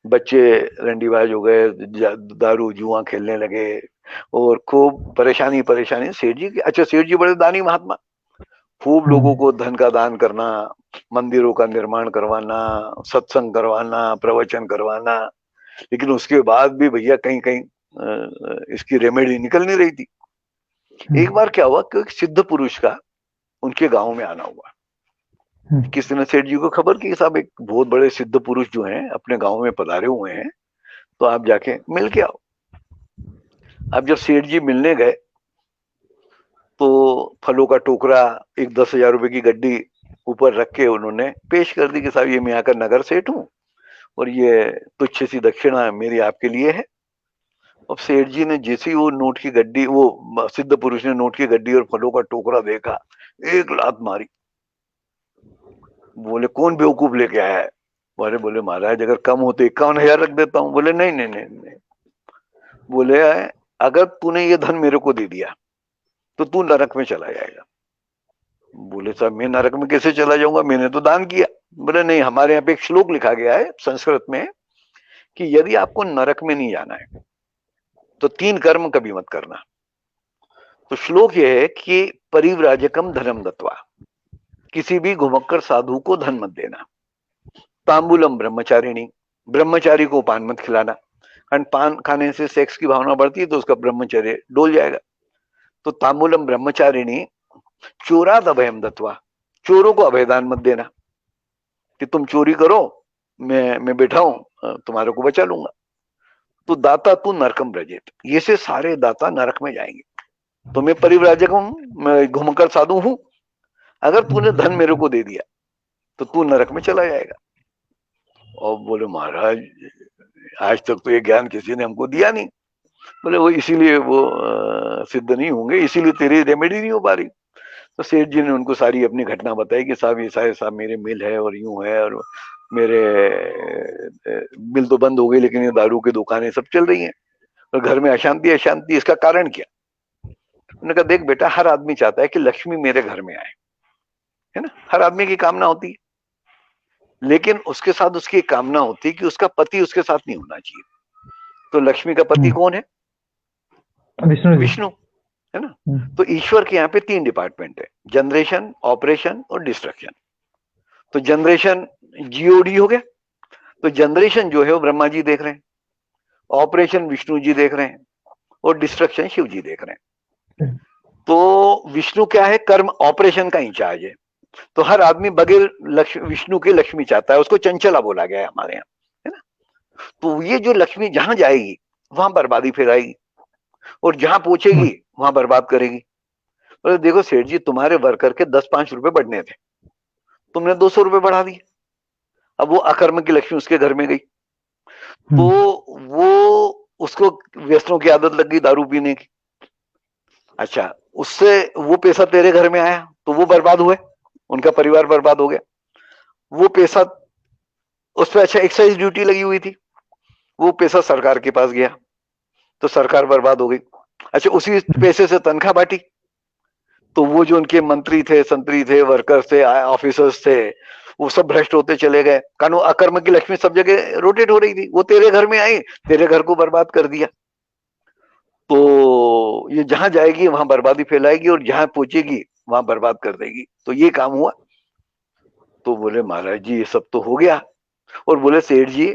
बच्चे रंडीबाज हो गए, दारू जुआ खेलने लगे, और खूब परेशानी परेशानी सेठ जी की। अच्छा, सेठ जी बड़े दानी महात्मा, खूब लोगों को धन का दान करना, मंदिरों का निर्माण करवाना, सत्संग करवाना, प्रवचन करवाना। लेकिन उसके बाद भी भैया कहीं कहीं इसकी रेमेडी निकल नहीं रही थी। एक बार क्या हुआ कि एक सिद्ध पुरुष का उनके गांव में आना हुआ। किसी ने सेठ जी को खबर की, साहब एक बहुत बड़े सिद्ध पुरुष जो हैं अपने गांव में पधारे हुए हैं, तो आप जाके मिल के आओ। अब जब सेठ जी मिलने गए तो फलों का टोकरा, एक 10,000 रुपए की गड्डी ऊपर रख के उन्होंने पेश कर दी कि साहब ये मैं यहाँ का नगर सेठ हूँ और ये तुच्छ सी दक्षिणा मेरी आपके लिए है। अब सेठ जी ने जैसे ही वो नोट की गड्डी, वो सिद्ध पुरुष ने नोट की गड्डी और फलों का टोकरा देखा, एक लात मारी। बोले कौन बेवकूफ लेके आया है। बोले महाराज अगर कम हो तो 51,000 रख देता हूँ। बोले नहीं नहीं नहीं नहीं। बोले अगर तूने ये धन मेरे को दे दिया तो तू नरक में चला जाएगा। बोले साहब मैं नरक में कैसे चला जाऊंगा, मैंने तो दान किया। बोले नहीं, हमारे यहाँ पे एक श्लोक लिखा गया है संस्कृत में कि यदि आपको नरक में नहीं जाना है तो 3 कर्म कभी मत करना। तो श्लोक यह है कि परिव्राजकम धनम दत्वा, किसी भी घुमक्कर साधु को धन मत देना। तांबुलम ब्रह्मचारिणी, ब्रह्मचारी को पान मत खिलाना, कारण पान खाने से सेक्स की भावना बढ़ती है तो उसका ब्रह्मचर्य डोल जाएगा। तो तांबुलम ब्रह्मचारिणी चोराद अभयम दत्वा, चोरों को अभयदान मत देना कि तुम चोरी करो, मैं बैठा हूं तुम्हारे को बचा लूंगा। तो दाता तू नरकम ब्रजेत, ये से सारे दाता नरक में जाएंगे। तो मैं परिव्राजक हूं, मैं घूमकर साधु हूं, अगर तूने धन मेरे को दे दिया तो तू नरक में चला जाएगा। और बोले महाराज आज तक तो ये ज्ञान किसी ने हमको दिया नहीं। बोले वो इसीलिए वो सिद्ध नहीं होंगे, इसीलिए तेरी रेमेडी नहीं हो पा रही। तो सेठ जी ने उनको सारी अपनी घटना बताई कि साहब ये साहब मेरे मिल है और यूं है, और मेरे मिल तो बंद हो गई लेकिन ये दारू की दुकानें सब चल रही हैं, और घर में अशांति अशांति, इसका कारण क्या। उन्होंने कहा देख बेटा, हर आदमी चाहता है कि लक्ष्मी मेरे घर में आए, है ना, हर आदमी की कामना होती है। लेकिन उसके साथ उसकी कामना होती है कि उसका पति उसके साथ नहीं होना चाहिए। तो लक्ष्मी का पति कौन है, विष्णु, है ना। तो ईश्वर के यहाँ पे 3 डिपार्टमेंट है, जनरेशन, ऑपरेशन और डिस्ट्रक्शन। तो जनरेशन जीओडी हो गया, तो जनरेशन जो है वो ब्रह्मा जी देख रहे हैं, ऑपरेशन विष्णु जी देख रहे हैं, और डिस्ट्रक्शन शिव जी देख रहे हैं। तो विष्णु क्या है, कर्म ऑपरेशन का इंचार्ज है। तो हर आदमी बगैर विष्णु के लक्ष्मी चाहता है, उसको चंचला बोला गया है हमारे यहाँ, है ना। तो ये जो लक्ष्मी जहां जाएगी वहां बर्बादी फैलाएगी, और जहां पहुंचेगी वहां बर्बाद करेगी। तो देखो सेठ जी, तुम्हारे वर्कर के 10-5 रुपए बढ़ने थे, तुमने 200 रुपए बढ़ा दिए। अब वो अकर्म की लक्ष्मी उसके घर में गई, तो वो उसको व्यसनों की आदत लग गई, दारू पीने की। अच्छा, उससे वो पैसा तेरे घर में आया तो वो बर्बाद हुए, उनका परिवार बर्बाद हो गया। वो पैसा उस पर, अच्छा एक्साइज ड्यूटी लगी हुई थी, वो पैसा सरकार के पास गया तो सरकार बर्बाद हो गई। अच्छा, उसी पैसे से तनख्वाह बांटी, तो वो जो उनके मंत्री थे, संतरी थे, वर्कर्स थे, ऑफिसर्स थे, वो सब भ्रष्ट होते चले गए। कानून अकर्म की लक्ष्मी सब जगह रोटेट हो रही थी, वो तेरे घर में आई, तेरे घर को बर्बाद कर दिया। तो ये जहां जाएगी वहां बर्बादी फैलाएगी, और जहां पहुंचेगी वहां बर्बाद कर देगी। तो ये काम हुआ। तो बोले महाराज जी ये सब तो हो गया, और बोले सेठ जी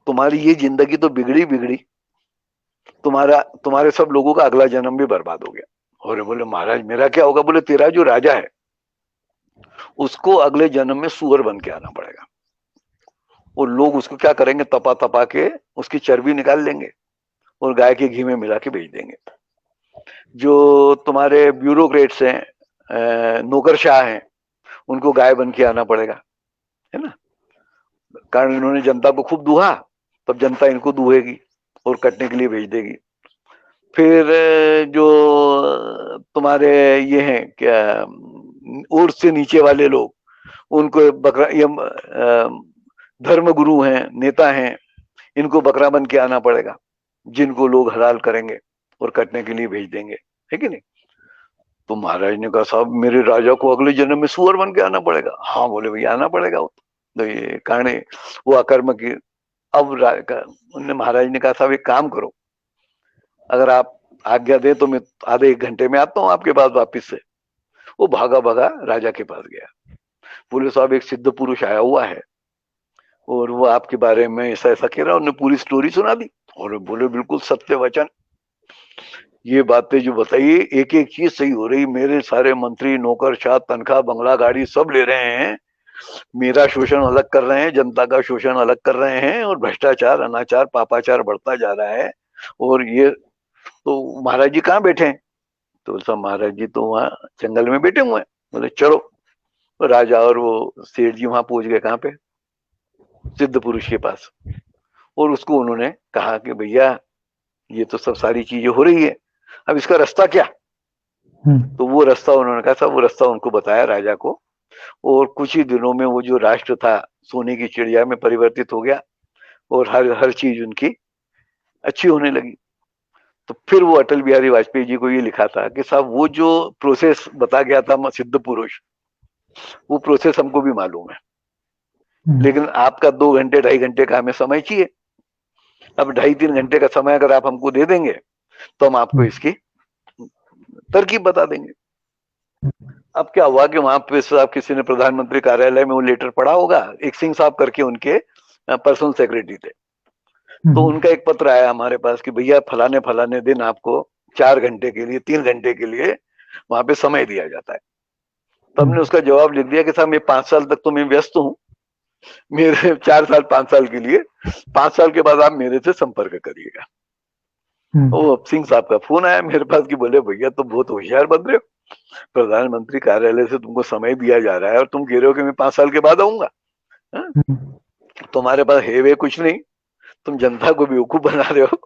तुम्हारी ये जिंदगी तो बिगड़ी बिगड़ी, तुम्हारे सब लोगों का अगला जन्म भी बर्बाद हो गया। और बोले महाराज मेरा क्या होगा। बोले तेरा जो राजा है उसको अगले जन्म में सुअर बन के आना पड़ेगा। और लोग उसको क्या करेंगे, तपा तपा के उसकी चर्बी निकाल लेंगे और गाय के घी में मिला के बेच देंगे। जो तुम्हारे ब्यूरोक्रेट्स हैं, नौकरशाह हैं, उनको गाय बन के आना पड़ेगा, है ना, कारण इन्होंने जनता को खूब दूहा, तब जनता इनको दूहेगी और कटने के लिए भेज देगी। फिर जो तुम्हारे ये हैं क्या, ऊर्ज से नीचे वाले लोग, उनको बकरा, ये धर्म गुरु हैं, नेता हैं, इनको बकरा बन के आना पड़ेगा, जिनको लोग हलाल करेंगे और कटने के लिए भेज देंगे, है कि नहीं। तो महाराज ने कहा साहब मेरे राजा को अगले जन्म में सुअर बन के आना पड़ेगा। हाँ बोले भैया आना पड़ेगा। तो ये काणे वो अकर्म की। अब उन्होंने महाराज ने कहा साहब एक काम करो, अगर आप आज्ञा दे तो मैं आधे एक घंटे में आता हूँ आपके पास वापिस से। वो भागा भागा राजा के पास गया, बोले साहब एक सिद्ध पुरुष आया हुआ है और वो आपके बारे में ऐसा ऐसा कह रहा है। उन्होंने पूरी स्टोरी सुना दी और बोले बिल्कुल सत्य वचन, ये बातें जो बताइए एक एक चीज सही हो रही। मेरे सारे मंत्री नौकरशाह तनख्वाह बंगला गाड़ी सब ले रहे हैं, मेरा शोषण अलग कर रहे हैं, जनता का शोषण अलग कर रहे हैं, और भ्रष्टाचार अनाचार पापाचार बढ़ता जा रहा है। और ये तो महाराज जी कहाँ बैठे हैं? तो सब महाराज जी तो वहां जंगल में बैठे हुए हैं। बोले चलो, तो राजा और वो सेठ जी वहां पहुंच गए, कहाँ पे, सिद्ध पुरुष के पास। और उसको उन्होंने कहा कि भैया ये तो सब सारी चीजें हो रही है, अब इसका रास्ता क्या। तो वो रास्ता उन्होंने कहा था, वो रास्ता उनको बताया राजा को। और कुछ ही दिनों में वो जो राष्ट्र था सोने की चिड़िया में परिवर्तित हो गया और हर हर चीज उनकी अच्छी होने लगी। तो फिर वो अटल बिहारी वाजपेयी जी को ये लिखा था कि साहब वो जो प्रोसेस बता गया था सिद्ध पुरुष, वो प्रोसेस हमको भी मालूम है, लेकिन आपका 2 घंटे 2.5 घंटे का हमें समय चाहिए। अब 2.5-3 घंटे का समय अगर आप हमको दे देंगे तो हम आपको इसकी तरकीब बता देंगे। अब क्या हुआ कि वहां पे साहब किसी ने प्रधानमंत्री कार्यालय में वो लेटर पढ़ा होगा, एक सिंह साहब करके उनके पर्सनल सेक्रेटरी थे। तो उनका एक पत्र आया हमारे पास कि भैया फलाने फलाने दिन आपको 4 घंटे के लिए 3 घंटे के लिए वहां पे समय दिया जाता है। तो हमने उसका जवाब लिख दिया कि साहब मैं 5 साल तक तो मैं व्यस्त हूँ, मेरे 4 साल 5 साल के लिए, 5 साल के बाद आप मेरे से संपर्क करिएगा। वो सिंह साहब का फोन आया मेरे पास कि बोले भैया तुम बहुत होशियार बन रहे हो, प्रधानमंत्री कार्यालय से तुमको समय दिया जा रहा है और तुम कह रहे हो कि मैं 5 साल के बाद आऊंगा। तुम्हारे पास है वे कुछ नहीं, तुम जनता को बेवकूफ बना रहे हो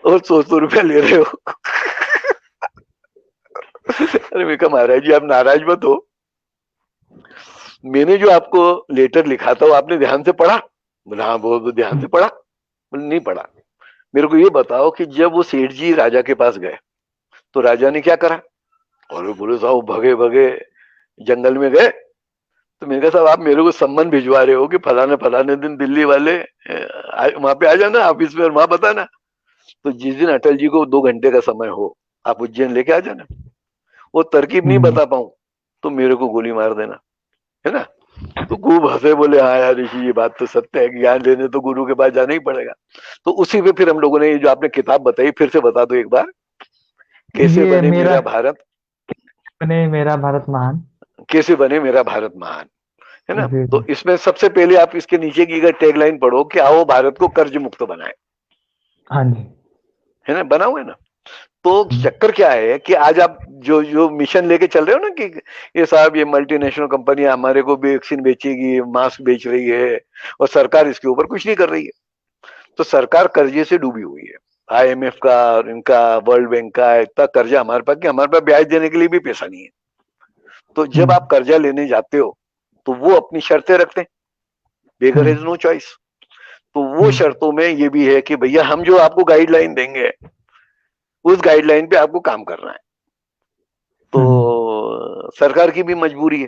और 100 रुपया ले रहे हो। अरे मैं कहा महाराज जी आप नाराज मत हो, मैंने जो आपको लेटर लिखा था वो आपने ध्यान से पढ़ा? बोला हाँ बहुत ध्यान से पढ़ा। बोले नहीं पढ़ा। मेरे को ये बताओ कि जब वो सेठ जी राजा के पास गए तो राजा ने क्या करा? और वो बोले साहब भगे भगे जंगल में गए। तो मैंने कहा साहब आप मेरे को सम्मन भिजवा रहे हो कि फलाने फलाने दिन दिल्ली वाले वहां पे आ जाना ऑफिस में और वहां बताना। तो जिस दिन अटल जी को 2 घंटे का समय हो आप उज्जैन लेके आ जाना। वो तरकीब नहीं बता पाऊं तो मेरे को गोली मार देना, है ना। तो खूब हंसे, बोले हाँ यार ऋषि ये बात तो सत्य है कि ज्ञान लेने तो गुरु के पास जाना ही पड़ेगा। तो उसी पे फिर हम लोगों ने ये जो आपने किताब बताई फिर से बता दो एक बार, कैसे ये बने मेरा मेरा भारत, बने मेरा भारत महान। कैसे बने मेरा भारत महान, है ना। जी तो जी। इसमें सबसे पहले आप इसके नीचे की अगर टैगलाइन पढ़ो कि आओ भारत को कर्ज मुक्त बनाए, हाँ जी। है ना, बना हुआ है ना। तो चक्कर क्या है कि आज आप जो जो मिशन लेके चल रहे हो ना कि ये साहब ये मल्टीनेशनल कंपनियां हमारे को वैक्सीन बेचेगी, मास्क बेच रही है और सरकार इसके ऊपर कुछ नहीं कर रही है। तो सरकार कर्जे से डूबी हुई है, आईएमएफ का, इनका, वर्ल्ड बैंक का इतना कर्जा हमारे पास कि हमारे पास ब्याज देने के लिए भी पैसा नहीं है। तो जब आप कर्जा लेने जाते हो तो वो अपनी शर्तें रखते हैं, बेगर हैज नो चॉइस। तो वो शर्तों में ये भी है कि भैया हम जो आपको गाइडलाइन देंगे उस गाइडलाइन पे आपको काम करना है। तो सरकार की भी मजबूरी है,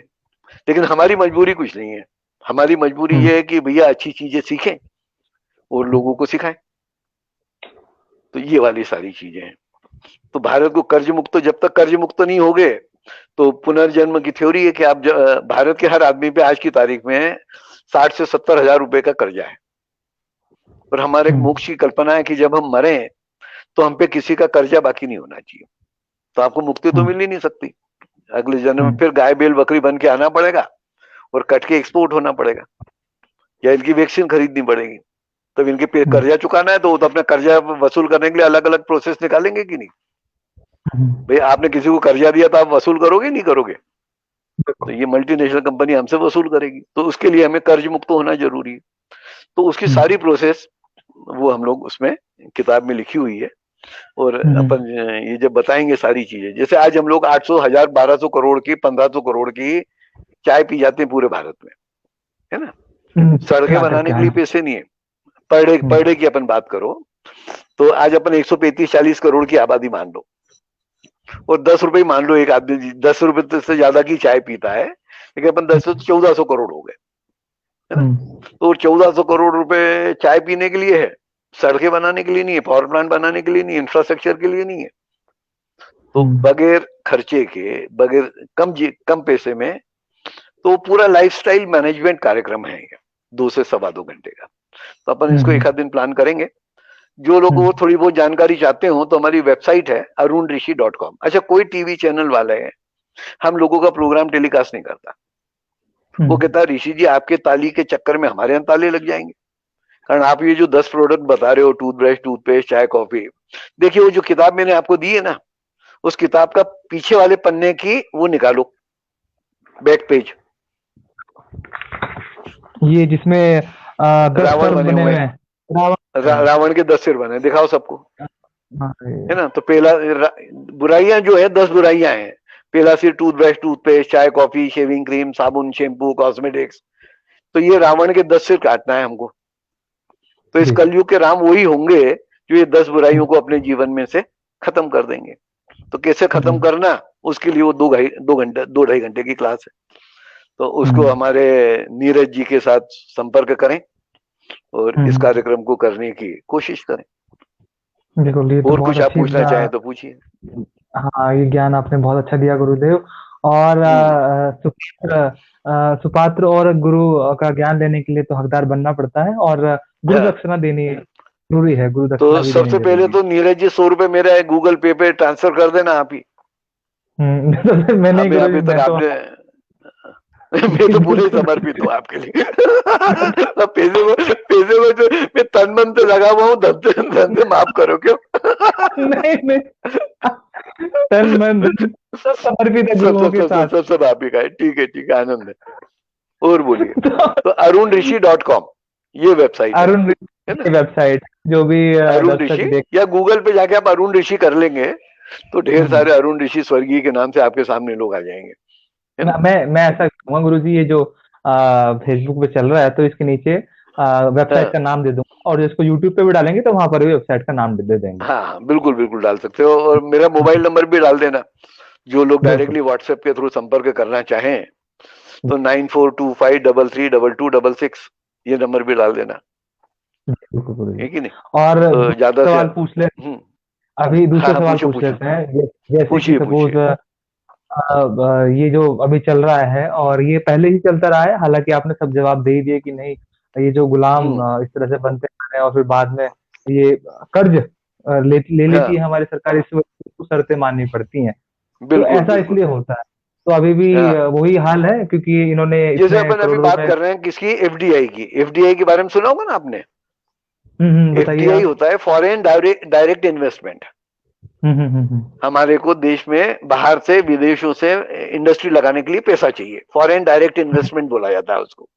लेकिन हमारी मजबूरी कुछ नहीं है। हमारी मजबूरी ये है कि भैया अच्छी चीजें सीखें और लोगों को सिखाएं। तो ये वाली सारी चीजें हैं। तो भारत को कर्ज मुक्त, जब तक कर्ज मुक्त नहीं होगे तो पुनर्जन्म की थ्योरी है कि आप भारत के हर आदमी पे आज की तारीख में 60 से 70 हजार रुपए का कर्जा है। और हमारे एक मोक्ष की कल्पना है कि जब हम मरे तो हम पे किसी का कर्जा बाकी नहीं होना चाहिए। तो आपको मुक्ति तो मिल ही नहीं सकती, अगले जन्म में फिर गाय बैल बकरी बन के आना पड़ेगा और कट के एक्सपोर्ट होना पड़ेगा। या इनकी वैक्सीन खरीदनी पड़ेगी, तब इनके कर्जा चुकाना है तो वो तो अपना कर्जा वसूल करने के लिए अलग अलग प्रोसेस निकालेंगे कि नहीं। भाई आपने किसी को कर्जा दिया तो आप वसूल करोगे नहीं करोगे, तो ये मल्टीनेशनल कंपनी हमसे वसूल करेगी, तो उसके लिए हमें कर्ज मुक्त होना जरूरी है। तो उसकी सारी प्रोसेस वो हम लोग उसमें किताब में लिखी हुई है। और अपन ये जब बताएंगे सारी चीजें, जैसे आज हम लोग 800, 1000, 1200 करोड़ की, 1500 करोड़ की चाय पी जाते हैं पूरे भारत में, है ना। सड़कें बनाने के लिए पैसे नहीं है। पर डे की अपन बात करो तो आज अपन 135-40 करोड़ की आबादी मान लो, और 10 रुपए मान लो एक आदमी 10 रुपए से ज्यादा की चाय पीता है, लेकिन अपन 1400 करोड़ हो गए, है ना। तो 1400 करोड़ रुपए चाय पीने के लिए है, सड़कें बनाने के लिए नहीं है, पावर प्लांट बनाने के लिए नहीं है, इंफ्रास्ट्रक्चर के लिए नहीं है। तो बगैर खर्चे के, बगैर कम पैसे में, तो पूरा लाइफस्टाइल मैनेजमेंट कार्यक्रम है ये, 2 से 2.25 घंटे का। तो अपन इसको एक आध दिन प्लान करेंगे। जो लोग वो थोड़ी बहुत जानकारी चाहते हो तो हमारी वेबसाइट है arunrishi.com। अच्छा, कोई टीवी चैनल वाले है हम लोगों का प्रोग्राम टेलीकास्ट नहीं करता। वो कहता है ऋषि जी आपके ताली के चक्कर में हमारे यहाँ ताले लग जाएंगे, कारण आप ये जो 10 प्रोडक्ट बता रहे हो, टूथब्रश, टूथपेस्ट, चाय, कॉफी, देखिए वो जो किताब मैंने आपको दी है ना, उस किताब का पीछे वाले पन्ने की वो निकालो, बैक पेज, ये जिसमें रावण बने हुए हैं, रावण के 10 सिर बने, दिखाओ सबको, है ना। तो पहला बुराइयां जो है 10 बुराइयां हैं। पहला सिर टूथब्रश, टूथपेस्ट, चाय, कॉफी, शेविंग क्रीम, साबुन, शैम्पू, कॉस्मेटिक्स। तो ये रावण के 10 सिर काटना है हमको। तो इस कलयुग के राम वही होंगे जो ये 10 बुराइयों को अपने जीवन में से खत्म कर देंगे। तो कैसे खत्म करना, उसके लिए वो 2-2.5 घंटे की क्लास है। तो उसको हमारे नीरज जी के साथ संपर्क करें और इस कार्यक्रम को करने की कोशिश करें। बिल्कुल, ये तो और कुछ आप पूछना चाहें तो पूछिए। हाँ, ये ज्ञान आपने बहुत अच्छा दिया गुरुदेव। और सुपात्र और गुरु का ज्ञान लेने के लिए तो हकदार बनना पड़ता है, और गुरु दक्षिणा देनी जरूरी है। गुरु दक्षिणा तो सबसे पहले तो नीरज जी 100 रुपए मेरा गूगल पे पे ट्रांसफर कर देना आप ही। मैंने अभी तक आपने मैं तो पूरे समर्पित हूँ आपके लिए। पैसे को जो मैं तन मन से लगा हुआ हूँ, धन से माफ करो क्यों। नहीं तन मन सब समर्पित है गुरुओं के साथ। सब आप ही का है। ठीक है, आनंद है। और बोलिए। तो arunrishi.com ये वेबसाइट है। अरुण ऋषि वेबसाइट, जो भी अरुण ऋषि, या गूगल पे जाके आप अरुण ऋषि कर लेंगे तो ढेर सारे अरुण ऋषि स्वर्गीय के नाम से आपके सामने लोग आ जाएंगे। मैं ऐसा कहूँगा गुरुजी, ये जो फेसबुक पे चल रहा है तो इसके नीचे वेबसाइट का नाम दे दूंगा, और इसको यूट्यूब पे भी डालेंगे तो वहां पर भी वेबसाइट का नाम दे देंगे। हाँ, बिल्कुल डाल सकते हो। और मेरा मोबाइल नंबर भी डाल देना, जो लोग डायरेक्टली व्हाट्सएप के थ्रू संपर्क करना चाहें तो 9425332266 ये नंबर भी डाल देना, है कि नहीं। और तो ज्यादा सवाल पूछ ले, अभी दूसरा सवाल पूछ लेते हैं। जैसे कि सपोज ये जो अभी चल रहा है, और ये पहले ही चलता रहा है, हालांकि आपने सब जवाब दे ही दिए कि नहीं, ये जो गुलाम इस तरह से बनते हैं और फिर बाद में ये कर्ज ले लेती है हमारी सरकार, इस वजह शर्तें माननी पड़ती हैं। तो ऐसा इसलिए होता है। तो अभी भी वही हाल है, क्योंकि इन्होंने जैसे अपन अभी बात कर रहे हैं किसकी, एफडीआई की। एफडीआई के बारे में सुना होगा ना आपने। एफडीआई होता है फॉरेन डायरेक्ट इन्वेस्टमेंट। हमारे को देश में बाहर से, विदेशों से इंडस्ट्री लगाने के लिए पैसा चाहिए, फॉरेन डायरेक्ट इन्वेस्टमेंट बोला जाता है उसको।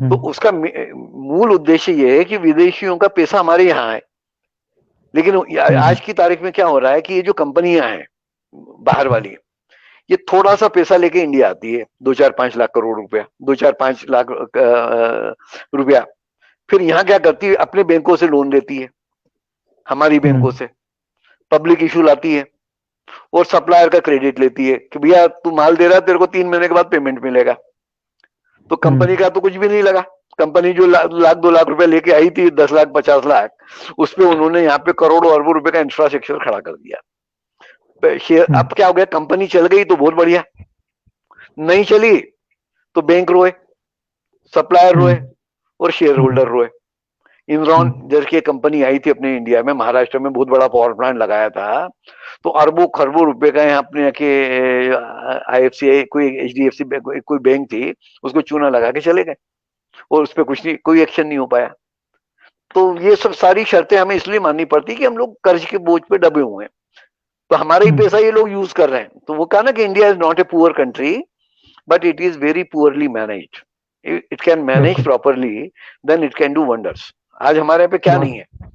तो उसका मूल उद्देश्य ये है कि विदेशियों का पैसा हमारे यहाँ है। लेकिन आज की तारीख में क्या हो रहा है कि ये जो कंपनियां हैं बाहर वाली, ये थोड़ा सा पैसा लेके इंडिया आती है, 2-4-5 लाख करोड़ रुपया, 2-4-5 लाख रुपया। फिर यहाँ क्या करती है, अपने बैंकों से लोन लेती है, हमारी बैंकों से पब्लिक इशू लाती है, और सप्लायर का क्रेडिट लेती है कि भैया तू माल दे रहा है, तेरे को 3 महीने के बाद पेमेंट मिलेगा। तो कंपनी का तो कुछ भी नहीं लगा। कंपनी जो लाख 2 लाख रुपए लेके आई थी, 10 लाख 50 लाख, उस पे उन्होंने यहाँ पे करोड़ों अरबों रुपए का इंफ्रास्ट्रक्चर खड़ा कर दिया। अब क्या हो गया, कंपनी चल गई तो बहुत बढ़िया, नहीं चली तो बैंक रोए, सप्लायर रोए, और शेयर होल्डर रोए। इनरॉन जैसी कंपनी आई थी अपने इंडिया में, महाराष्ट्र में बहुत बड़ा पावर प्लांट लगाया था, तो अरबों खरबों रुपए का यहाँ अपने के IFCI, कोई HDFC कोई बैंक थी, उसको चूना लगा के चले गए। और उस पर कुछ नहीं, कोई एक्शन नहीं हो पाया। तो ये सब सारी शर्तें हमें इसलिए माननी पड़ती कि हम लोग कर्ज के बोझ पे दबे हुए हैं, तो हमारा ही पैसा ये लोग यूज कर रहे हैं। तो वो कहा ना कि India is not a poor country, but it is very poorly managed. It can manage बिल्कुल। Properly, then it can do wonders. आज हमारे यहाँ पे क्या नहीं बहुत। है?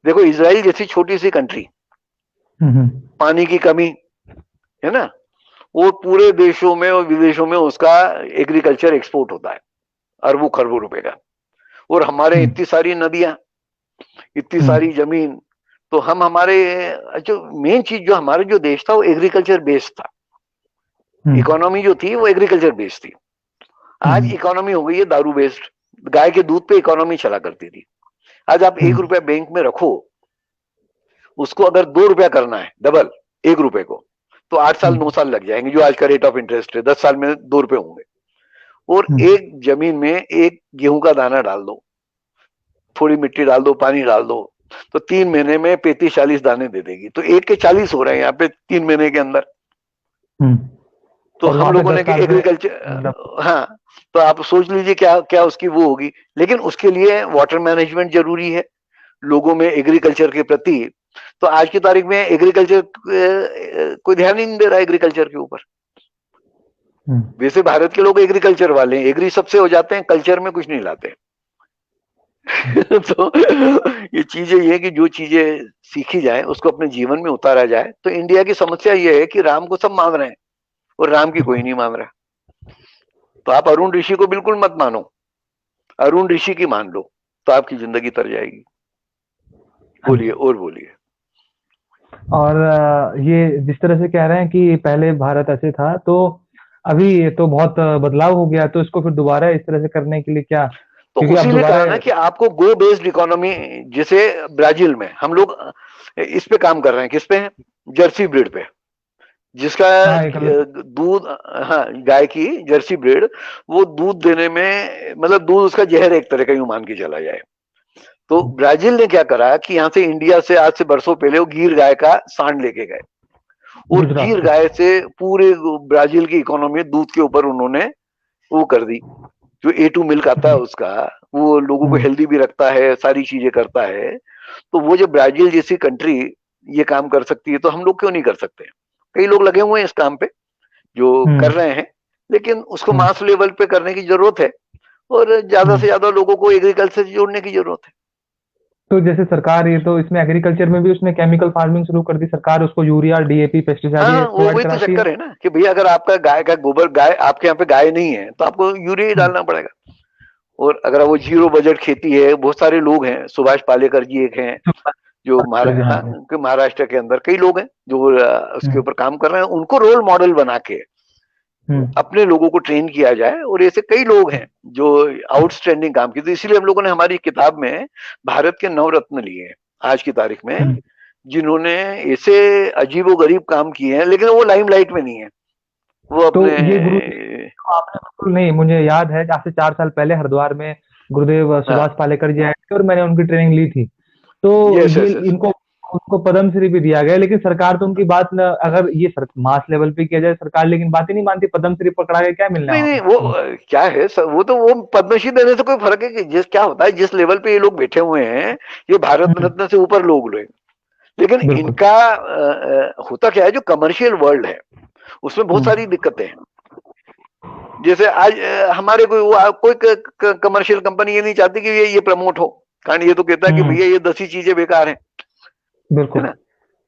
देखो इसराइल जैसी छोटी सी कंट्री, हम्म। पानी की कमी है ना, वो पूरे देशों में और विदेशों में उसका एग्रीकल्चर एक्सपोर्ट होता है अरबों खरबों रुपए का। और हमारे हम्म। इतनी सारी नदियां, इतनी हम्म। सारी जमीन। तो हम हमारे जो मेन चीज, जो हमारा जो देश था वो एग्रीकल्चर बेस्ड था। हम्म। इकोनॉमी जो थी वो एग्रीकल्चर बेस्ड थी। आज हम्म। इकोनॉमी हो गई है दारू बेस्ड। गाय के दूध पे इकोनॉमी चला करती थी। आज आप एक हम्म। रुपया बैंक में रखो, उसको अगर 2 रुपया करना है डबल, 1 रुपए को, तो 8 साल 9 साल लग जाएंगे, जो आज का रेट ऑफ इंटरेस्ट है। 10 साल में 2 रुपए होंगे। और हम्म। एक जमीन में एक गेहूं का दाना डाल दो, थोड़ी मिट्टी डाल दो, पानी डाल दो, तो 3 महीने में 35-40 दाने दे देगी। तो एक के 40 हो रहे हैं यहाँ पे 3 महीने के अंदर। हम्म। तो और हम वहां पे लोगों ने 10 साल में मतलब। एग्रीकल्चर, हाँ, तो आप सोच लीजिए क्या क्या उसकी वो होगी। लेकिन उसके लिए वाटर मैनेजमेंट जरूरी है, लोगों में एग्रीकल्चर के प्रति। तो आज की तारीख में एग्रीकल्चर कोई ध्यान ही नहीं दे रहा एग्रीकल्चर के ऊपर। हम्म। वैसे भारत के लोग एग्रीकल्चर वाले हैं, एग्री सबसे हो जाते हैं, कल्चर में कुछ नहीं लाते। तो ये चीजें ये है कि जो चीजें सीखी जाए उसको अपने जीवन में उतारा जाए। तो इंडिया की समस्या ये है कि राम को सब मान रहे हैं और राम की कोई बिल्कुल। नहीं मान रहा। तो आप अरुण ऋषि को बिल्कुल मत मानो, अरुण ऋषि की मान लो, तो आपकी जिंदगी तर जाएगी। हाँ बोलिए जी। और बोलिए। और ये जिस तरह से कह रहे हैं कि पहले भारत ऐसे था, तो अभी ये तो बहुत बदलाव हो गया, तो इसको फिर दोबारा इस तरह से करने के लिए क्या, तो क्योंकि अब उसी ने दोबारा। कहा ना कि आपको गो बेस्ड इकोनॉमी, जैसे ब्राजील में हम लोग इस पे काम कर रहे हैं, किस पे है? जर्सी ब्रीड पे, जिसका हाँ, एक। दूध, हाँ, गाय की जर्सी ब्रीड, वो दूध देने में, मतलब दूध उसका जहर एक तरह का यूं मान के चला जाए। तो ब्राजील ने क्या करा कि यहाँ से इंडिया से आज से बरसों पहले वो गीर गाय का सांड लेके गए, और गुजरात गीर से। गाय से पूरे ब्राजील की इकोनॉमी दूध के ऊपर उन्होंने वो कर दी। जो A2 मिल्क आता है हम्म। उसका, वो लोगों को हम्म। हेल्दी भी रखता है, सारी चीजें करता है। तो वो जो ब्राजील जैसी कंट्री ये काम कर सकती है, तो हम लोग क्यों नहीं कर सकते? कई लोग लगे हुए हैं इस काम पे जो कर हम्म। रहे हैं, लेकिन उसको हम्म। मास लेवल पे करने की जरूरत है, और ज्यादा से हम्म। ज्यादा लोगों को एग्रीकल्चर से जोड़ने की जरूरत है। तो जैसे सरकार, ये तो इसमें एग्रीकल्चर में भी उसने केमिकल फार्मिंग शुरू कर दी सरकार, उसको यूरिया, डीएपी, पेस्टिसाइड ये हाँ, वो प्रोवाइड वही तो कराती है। चक्कर है ना कि भैया अगर आपका गाय का गोबर, गाय आपके यहाँ पे गाय नहीं है, तो आपको यूरिया ही हम्म। डालना पड़ेगा। और अगर वो जीरो बजट खेती है, बहुत सारे लोग हैं, सुभाष पालेकर जी एक हैं, जो हाँ हाँ, जी। महाराष्ट्र के अंदर कई लोग हैं जो उसके हम्म। ऊपर काम कर रहे हैं। उनको रोल मॉडल बना के हम्म। अपने लोगों को ट्रेन किया जाए, और ऐसे कई लोग हैं जो आउटस्टैंडिंग काम किए। तो इसीलिए हम लोगों ने हमारी किताब में भारत के नवरत्न लिए हैं आज की तारीख में, हम्म। जिन्होंने ऐसे अजीबो गरीब काम किए हैं, लेकिन वो लाइमलाइट में नहीं है, वो तो अपने। ये गुरु जी, तो आपने बिल्कुल नहीं, मुझे याद है आज से 4 साल पहले हरिद्वार में गुरुदेव सुभाष हाँ, पालेकर जी आए थे और मैंने उनकी ट्रेनिंग ली थी। तो यस ये यस यस। इनको, उनको पद्मश्री भी दिया गया, लेकिन सरकार तो उनकी बात न, अगर ये मास लेवल पे किया जाए सरकार, लेकिन बात ही नहीं मानती। पद्मश्री पकड़ा के क्या मिलना नहीं है नहीं, वो उनको। क्या है सर, वो तो वो पद्मश्री देने से कोई फर्क है कि जिस क्या होता है, जिस लेवल पे ये लोग बैठे हुए हैं, ये भारत हम्म। रत्न से ऊपर लोग हैं। लेकिन बिल्कुल। इनका होता क्या है, जो कमर्शियल वर्ल्ड है उसमें बहुत सारी हम्म। दिक्कतें हैं। जैसे आज हमारे कोई कोई कमर्शियल कंपनी ये नहीं चाहती कि ये प्रमोट हो, कारण ये तो कहता है कि हम्म। भैया ये 10 ही चीजें बेकार हैं, है बिल्कुल। ना।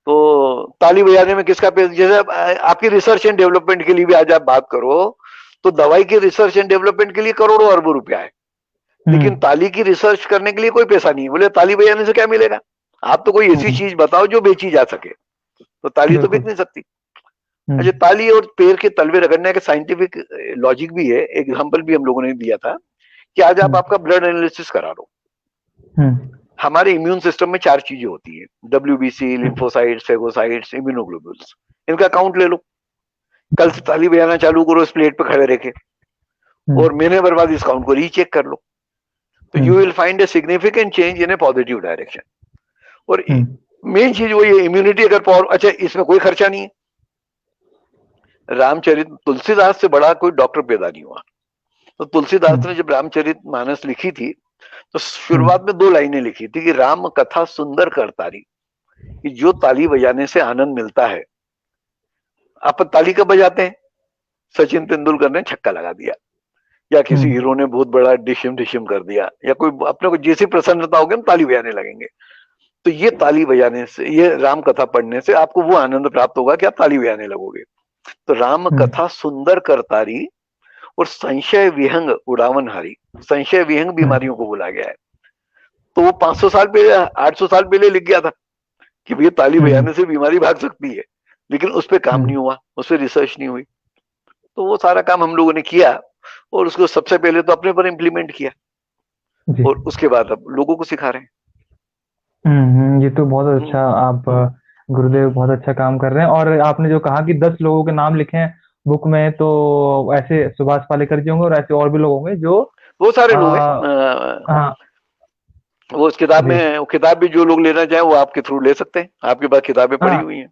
तो ताली बजाने में किसका पैसा, जैसे आपकी रिसर्च एंड डेवलपमेंट के लिए भी आज आप बात करो, तो दवाई की रिसर्च एंड डेवलपमेंट के लिए करोड़ों अरबों रुपया है, लेकिन हम्म। ताली की रिसर्च करने के लिए कोई पैसा नहीं है। बोले ताली बजाने से क्या मिलेगा? आप तो कोई ऐसी हम्म। चीज बताओ जो बेची जा सके, तो ताली तो बिक बिल्कुल। नहीं सकती। अच्छा, हम्म। ताली और पैर के तलवे रगड़ने का साइंटिफिक लॉजिक भी है, एग्जाम्पल भी हम लोगों ने दिया था कि आज आप हम्म। आपका ब्लड एनालिसिस करा लो। हम्म। हमारे इम्यून सिस्टम में 4 चीजें होती है, WBC, लिम्फोसाइट्स, फेगोसाइट्स, इम्यूनोग्लोबुल्स। इनका काउंट ले लो, कल से ताली बजाना चालू करो इस प्लेट पे खड़े रह के, और हम्म। महीने भर बाद इस काउंट को रीचेक कर लो, तो you hmm. Will find a significant change in A positive direction. और हम्म। मेन चीज वो ये इम्यूनिटी अगर पावर, अच्छा इसमें कोई खर्चा नहीं है। रामचरित तुलसीदास से बड़ा कोई डॉक्टर पैदा नहीं हुआ, तो तुलसीदास ने जब रामचरितमानस लिखी थी तो शुरुआत में 2 लाइनें लिखी थी कि राम कथा सुंदर करतारी, कि जो ताली बजाने से आनंद मिलता है। आप ताली कब बजाते हैं? सचिन तेंदुलकर ने छक्का लगा दिया, या किसी हीरो ने बहुत बड़ा डिशम डिशम कर दिया, या कोई अपने को जैसी प्रसन्नता होगी हम ताली बजाने लगेंगे। तो ये ताली बजाने से, ये राम कथा पढ़ने से आपको वो आनंद प्राप्त होगा कि आप ताली बजाने लगोगे। तो राम कथा सुंदर करतारी और संशय विहंग उड़ावनहारी, संशय विहंग बीमारियों को बोला गया है। तो वो 500 साल पहले, 800 साल पहले लिख गया था कि भैया ताली बजाने से बीमारी भाग सकती है, लेकिन उस पर काम नहीं हुआ, उस पर रिसर्च नहीं हुई। तो वो सारा काम हम लोगों ने किया और उसको सबसे पहले तो अपने पर इम्प्लीमेंट किया और उसके बाद अब लोगों को सिखा रहे हैं। ये तो बहुत अच्छा, आप गुरुदेव बहुत अच्छा काम कर रहे हैं। और आपने जो कहा कि 10 लोगों के नाम लिखे हैं बुक में, तो ऐसे सुभाष पालेकर जी होंगे और ऐसे और भी लोग होंगे जो वो सारे लोग हैं। हाँ, वो उस किताब में, वो किताब भी जो लोग लेना चाहें वो आपके थ्रू ले सकते हैं, आपके पास किताबें पड़ी हुई हैं।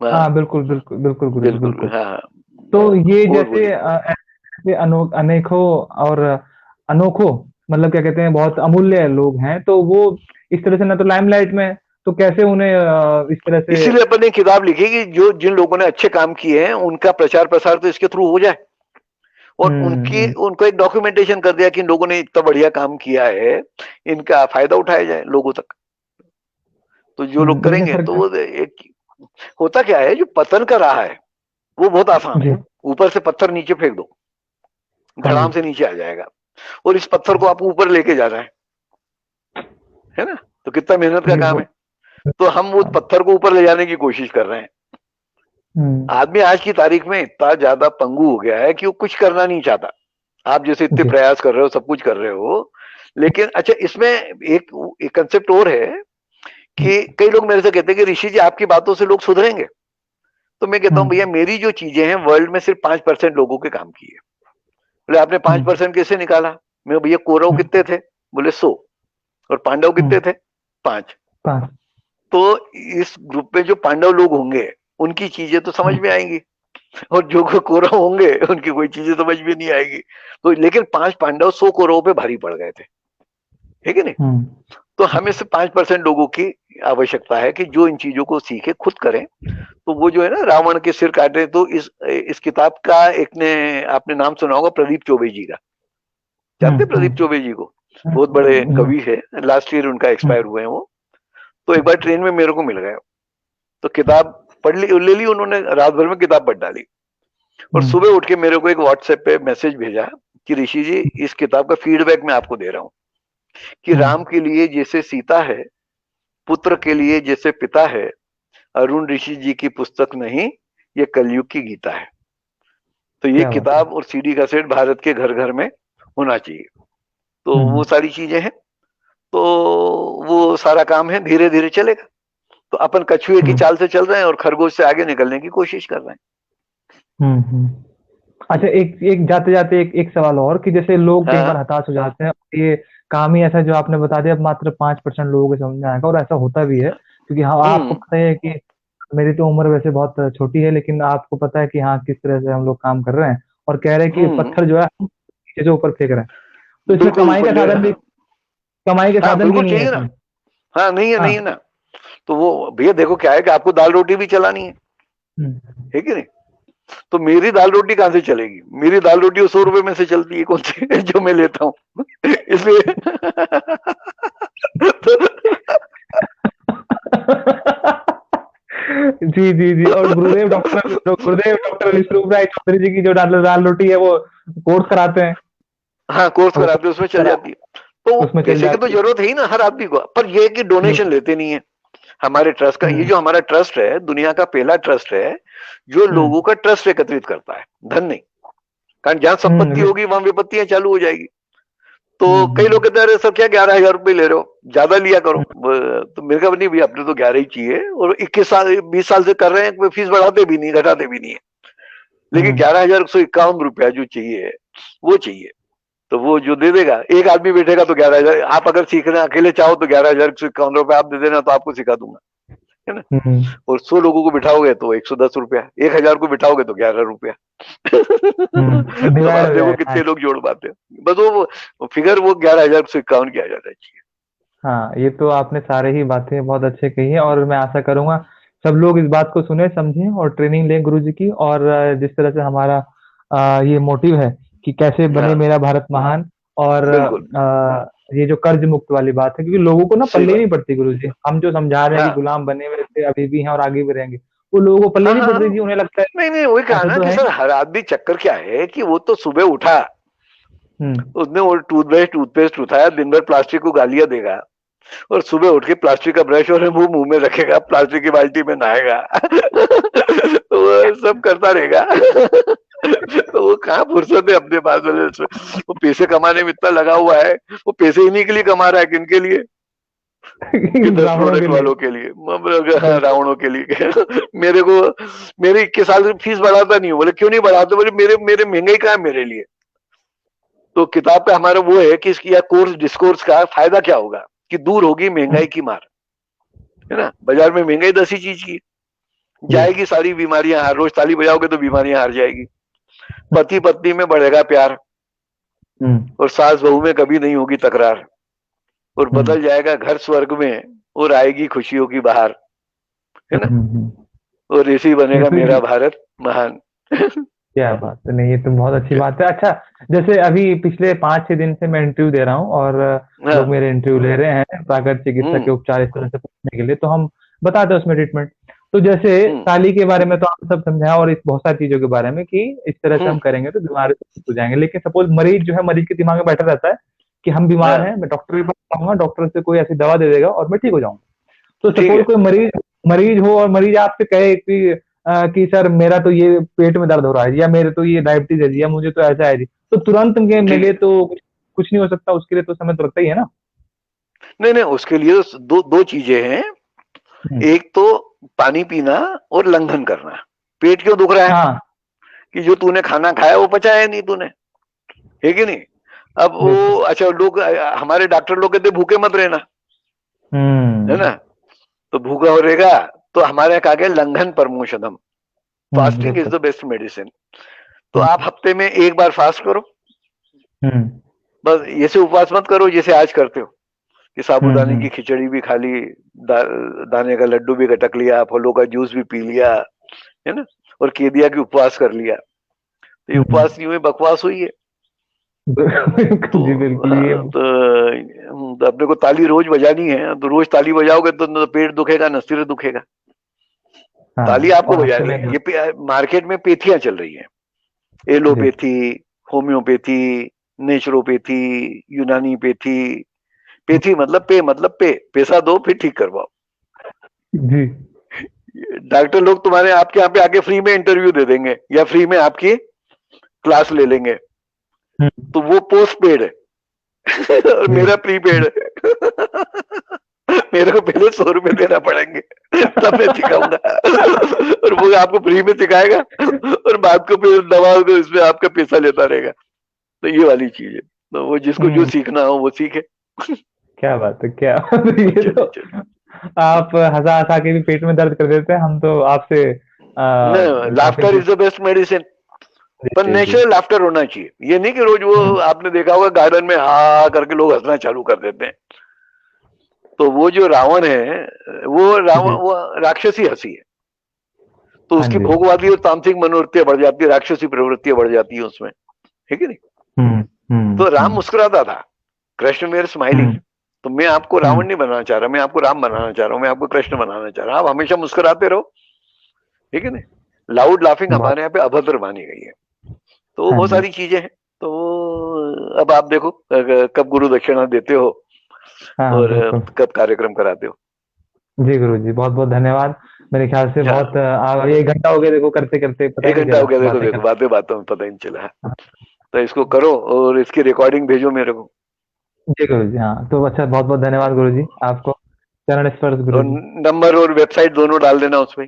हाँ बिल्कुल बिल्कुल बिल्कुल गुरुजी बिल्कुल। हाँ, तो ये जैसे ऐसे अनेकों और अनोखो, मतलब क्या कहते हैं, बहुत अमूल्य लोग हैं, तो वो इस तरह से ना तो लाइमलाइट में, तो कैसे उन्हें इस तरह से, इसीलिए अपन ने किताब लिखी कि जो जिन लोगों ने अच्छे काम किए हैं उनका प्रचार प्रसार तो इसके थ्रू हो जाए, और उनको एक डॉक्यूमेंटेशन कर दिया कि इन लोगों ने इतना बढ़िया काम किया है, इनका फायदा उठाया जाए लोगों तक। तो जो लोग करेंगे तो वो एक, होता क्या है, जो पतन का राह है वो बहुत आसान है। ऊपर से पत्थर नीचे फेंक दो, धड़ाम से नीचे आ जाएगा, और इस पत्थर को आपको ऊपर लेके जाना है ना, तो कितना मेहनत का काम है। तो हम उस पत्थर को ऊपर ले जाने की कोशिश कर रहे हैं। आदमी आज की तारीख में इतना ज्यादा पंगु हो गया है कि वो कुछ करना नहीं चाहता। आप जैसे इतने प्रयास कर रहे हो, सब कुछ कर रहे हो, लेकिन अच्छा इसमें एक कंसेप्ट और है कि कई लोग मेरे से कहते हैं कि ऋषि जी आपकी बातों से लोग सुधरेंगे। तो मैं कहता हूं भैया मेरी जो चीजें हैं वर्ल्ड में सिर्फ 5% लोगों के काम की है। बोले आपने 5% कैसे निकाला? मैं भैया कौरव कितने थे? बोले 100, और पांडव कितने थे? 5। तो इस ग्रुप में जो पांडव लोग होंगे उनकी चीजें तो समझ में आएंगी, और जो कौरव होंगे उनकी कोई चीजें समझ में नहीं आएगी। तो लेकिन 5 पांडव 100 कौरवों पे भारी पड़ गए थे, ठीक है नहीं? तो हमें से 5% लोगों की आवश्यकता है कि जो इन चीजों को सीखे, खुद करें। तो वो जो है ना, रावण के सिर काटे, तो इस किताब का एक ने, आपने नाम सुना होगा, प्रदीप चौबे जी का। जानते प्रदीप चौबे जी को? बहुत बड़े कवि है, लास्ट ईयर उनका एक्सपायर हुए हैं वो। तो एक बार ट्रेन में मेरे को मिल गए, तो किताब पढ़ ली, ले ली उन्होंने, रात भर में किताब पढ़ डाली, और सुबह उठ के मेरे को एक व्हाट्सएप पे मैसेज भेजा कि ऋषि जी इस किताब का फीडबैक मैं आपको दे रहा हूँ कि राम के लिए जैसे सीता है, पुत्र के लिए जैसे पिता है, अरुण ऋषि जी की पुस्तक नहीं, ये कलयुग की गीता है। तो ये किताब और सीडी का सेट भारत के घर घर में होना चाहिए। तो वो सारी चीजें हैं, तो वो सारा काम है, धीरे धीरे चलेगा। तो अपन कछुए की चाल से चल रहे हैं और खरगोश से आगे निकलने की कोशिश कर रहे हैं। अच्छा, एक जाते जाते एक सवाल और, कि जैसे लोग कई बार हताश हो जाते हैं, ये काम ही ऐसा जो आपने बता दिया, मात्र 5% लोगों को समझ में आएगा, और ऐसा होता भी है, क्योंकि हाँ आपको पता है कि मेरी तो उम्र वैसे बहुत छोटी है, लेकिन आपको पता है कि हाँ किस तरह से हम लोग काम कर रहे हैं, और कह रहे हैं कि पत्थर जो है नीचे ऊपर फेंक रहे हैं, तो इसमें कमाई का साधन भी नहीं है इसमें। हाँ नहीं है, नहीं है ना। तो वो भैया देखो क्या है कि आपको दाल रोटी भी चलानी है कि नहीं? तो मेरी दाल रोटी कहां से चलेगी? मेरी दाल रोटी 100 रुपए में से चलती है, कौन सी जो मैं लेता हूँ इसलिए जी जी जी। और गुरुदेव डॉक्टर विश्वरूप राय चौधरी जी की जो दाल रोटी है वो कोर्स कराते हैं। हाँ कोर्स कराते हैं, उसमें चल जाती है। तो पैसे की तो जरूरत है ही ना हर आदमी को, पर ये है कि डोनेशन लेते नहीं है हमारे ट्रस्ट का। ये जो हमारा ट्रस्ट है, दुनिया का पहला ट्रस्ट है जो लोगों का ट्रस्ट एकत्रित करता है, धन नहीं। कारण जहां संपत्ति होगी वहां विपत्तियां चालू हो जाएगी। तो कई लोग कहते हैं सर क्या 11,000 रुपए ले रहे हो, ज्यादा लिया करो। तो मेरे का नहीं भैया, अपने तो 11 ही चाहिए, और 21 साल 20 साल से कर रहे हैं, कोई फीस बढ़ाते भी नहीं घटाते भी नहीं है, लेकिन 11,151 रुपया जो चाहिए वो चाहिए। तो वो जो दे देगा, एक आदमी बैठेगा तो 11,000। आप अगर सीख रहे हैं अकेले चाहो तो 11,151 रुपए आप दे देना, तो आपको सिखा दूंगा, है ना। और 100 लोगों को बिठाओगे तो 110 रुपया, 1000 को बिठाओगे तो 11 रुपया। तो आप देखो कितने लोग जोड़ पाते हैं। बस वो फिगर वो 11,000 से 51 किया जाना चाहिए। हाँ, ये तो आपने सारे ही बातें बहुत अच्छे कही है, और मैं आशा करूंगा सब लोग इस बात को सुने, समझें और ट्रेनिंग लें गुरुजी की। और जिस तरह से हमारा ये मोटिव है कि कैसे बने हाँ मेरा भारत महान, और बिल्कुल ये जो कर्ज मुक्त वाली बात है, क्योंकि लोगों को ना सही पल्ले बात। नहीं पड़ती गुरुजी। हम जो समझा रहे हैं कि हाँ गुलाम बने हुए थे, अभी भी हैं और आगे भी रहेंगे, वो लोगों को पल्ले हाँ नहीं हाँ पड़ रही हाँ। थी। उन्हें लगता है नहीं नहीं, वही कहा ऐसा ना तो कि है सर नहीं। हर आदमी, चक्कर क्या है कि वो तो सुबह उठा, हम्म। उसने वो टूथपेस्ट उठाया, दिन भर प्लास्टिक को गालियां देगा, और सुबह उठ के प्लास्टिक का ब्रश और वो मुंह में रखेगा, प्लास्टिक की बाल्टी में नहाएगा। वो सब करता रहेगा। तो वो कहाँ फुर्सत है अपने पास वाले से? वो पैसे कमाने में इतना लगा हुआ है, वो पैसे इन्हीं के लिए कमा रहा है, किनके लिए? कि 10 ब्राह्मणों के प्रोडक्ट लिए। वालों के लिए, बस। रावणों के लिए। मेरे को, मेरे 21 साल से फीस बढ़ाता नहीं हूँ। बोले क्यों नहीं बढ़ाते? बोले मेरे मेरे महंगाई कहाँ है मेरे लिए? तो किताब पे हमारा वो है कि इसकी या कोर्स डिस्कोर्स का फायदा क्या होगा कि दूर होगी महंगाई की मार, है ना। बाजार में महंगाई 10 ही चीज की, जी। जाएगी सारी बीमारियां, हर रोज ताली बजाओगे तो बीमारियां हार जाएगी। पति पत्नी में बढ़ेगा प्यार, हम्म। और सास बहू में कभी नहीं होगी तकरार, और हम्म। बदल जाएगा घर स्वर्ग में, और आएगी खुशियों की बहार, है ना। हम्म। और ऐसे ये बनेगा तो मेरा भारत महान। क्या बात है, नहीं ये तो बहुत अच्छी बात है। अच्छा, जैसे अभी पिछले 5-6 दिन से मैं इंटरव्यू दे रहा हूँ, और लोग हाँ मेरे इंटरव्यू ले रहे हैं प्राकृतिक चिकित्सा के हम्म उपचार इस तरह से पूछने के लिए, तो हम बताते हैं उसमें ट्रीटमेंट। तो जैसे हम्म ताली के बारे में तो आप सब समझाया, और इस बहुत सारी चीजों के बारे में कि इस तरह से हम्म हम करेंगे तो बीमारी से मुक्त हो जाएंगे। लेकिन सपोज मरीज जो है, मरीज के दिमाग में बैठा रहता है कि हम बीमार हाँ हैं, मैं डॉक्टर के पास जाऊंगा, डॉक्टर से कोई ऐसी दवा दे देगा और मैं ठीक हो जाऊंगा। तो ठीक सपोज है। कोई मरीज मरीज हो, और मरीज आपसे कहे कि सर मेरा तो ये पेट में दर्द हो रहा है, या मेरे तो ये डायबिटीज है जी, या मुझे तो ऐसा है जी, तो तुरंत के ठीक मिले है। तो कुछ नहीं हो सकता, उसके लिए तो समय तो लगता ही है ना। नहीं नहीं, उसके लिए तो दो दो चीजें हैं। हम्म। एक तो पानी पीना और लंघन करना। पेट क्यों दुख रहा है? हाँ। कि जो तूने खाना खाया वो पचाया नहीं तूने, है कि नहीं। अब वो बिल्कुल। अच्छा, लोग हमारे डॉक्टर लोग कहते भूखे मत रहना, है ना। हम्म। तो भूखा हो रहेगा, तो हमारे यहाँ कहा गया लंघन परमोषधम, फास्टिंग इज बिल्कुल। The best medicine. तो आप हम्म। हफ्ते में एक बार फास्ट करो। हम्म। बस ऐसे उपवास मत करो जैसे आज करते हो, कि साबूदाने की हम्म। खिचड़ी भी खा ली, दाने का लड्डू भी गटक लिया, फलों का जूस भी पी लिया, है ना, और कह दिया कि उपवास कर लिया। तो ये हम्म। उपवास नहीं हुई, बकवास हुई है। तो, जी बिल्कुल, ये तो अपने को ताली रोज बजानी है, तो रोज ताली बजाओगे तो न तो पेट दुखेगा न सिर दुखेगा। ताली हाँ, आपको और हफ्ते बजानी में है। ये मार्केट में पेथियां चल रही है, जी। एलोपैथी, होम्योपैथी, नेचुरोपैथी, यूनानी पैथी। पैथी मतलब पे, मतलब पैसा दो फिर ठीक करवाओ। जी। डॉक्टर लोग तुम्हारे आपके यहाँ पे आके फ्री में इंटरव्यू दे देंगे या फ्री में आपकी क्लास ले लेंगे, हम्म। तो वो पोस्ट पेड है। और जी। मेरा प्रीपेड है। मेरे को पहले 100 रुपए देना पड़ेंगे, तब मैं सिखाऊंगा। और वो आपको फ्री में सिखाएगा, और बाद को फिर दवा को इसमें आपका पैसा लेता रहेगा। तो ये वाली चीज है। तो वो जिसको जो हम्म। सीखना हो वो सीखे। क्या बात है, क्या ये तो चलिए चलिए। आप हंसा हंसा के भी पेट में दर्द कर देते हैं। हम तो आपसे काफी लाफ्टर कुछ। Is the best medicine. जी पर जी जी। नेचुरल लाफ्टर होना चाहिए, ये नहीं कि रोज वो, हम्म। आपने देखा होगा गार्डन में हा करके लोग हंसना चालू कर देते हैं। तो वो जो रावण है, वो रावण, जी। वो राक्षसी हंसी है। तो हाँ उसकी जी। भोगवादी और तामसिक मनोवृत्तियां बढ़ जाती है, राक्षसी प्रवृत्तियां बढ़ जाती है उसमें, है कि नहीं। हम्म। तो राम हम्म। मुस्कुराता था, कृष्ण मेरे स्माइलिंग। हम्म। तो मैं आपको रावण हम्म। नहीं बनाना चाह रहा, मैं आपको राम बनाना चाह रहा हूं, मैं आपको कृष्ण बनाना चाह रहा हूं। आप हमेशा मुस्कुराते रहो, ठीक है ना। लाउड लाफिंग बहुत। हमारे यहाँ पे अभद्र मानी गई है। तो वो हाँ बहुत जी। सारी चीजें हैं। तो अब आप देखो कब गुरु दक्षिणा देते हो, हाँ हाँ, और बिल्कुल। कब कार्यक्रम कराते हो। जी गुरु जी, बहुत बहुत धन्यवाद। मेरे ख्याल से हाँ, बहुत 1 घंटा हो गया, देखो करते करते पता ही 1 घंटा नहीं हो चला गया, देखो बातें देखो, करते। बातें बातों में पता ही नहीं चला। हाँ। तो इसको करो और इसकी रिकॉर्डिंग भेजो मेरे को। जी गुरु जी, हाँ तो अच्छा, बहुत बहुत धन्यवाद गुरु जी आपको। चरण स्पर्श गुरु और जी। नंबर और वेबसाइट दोनों डाल देना उसमें।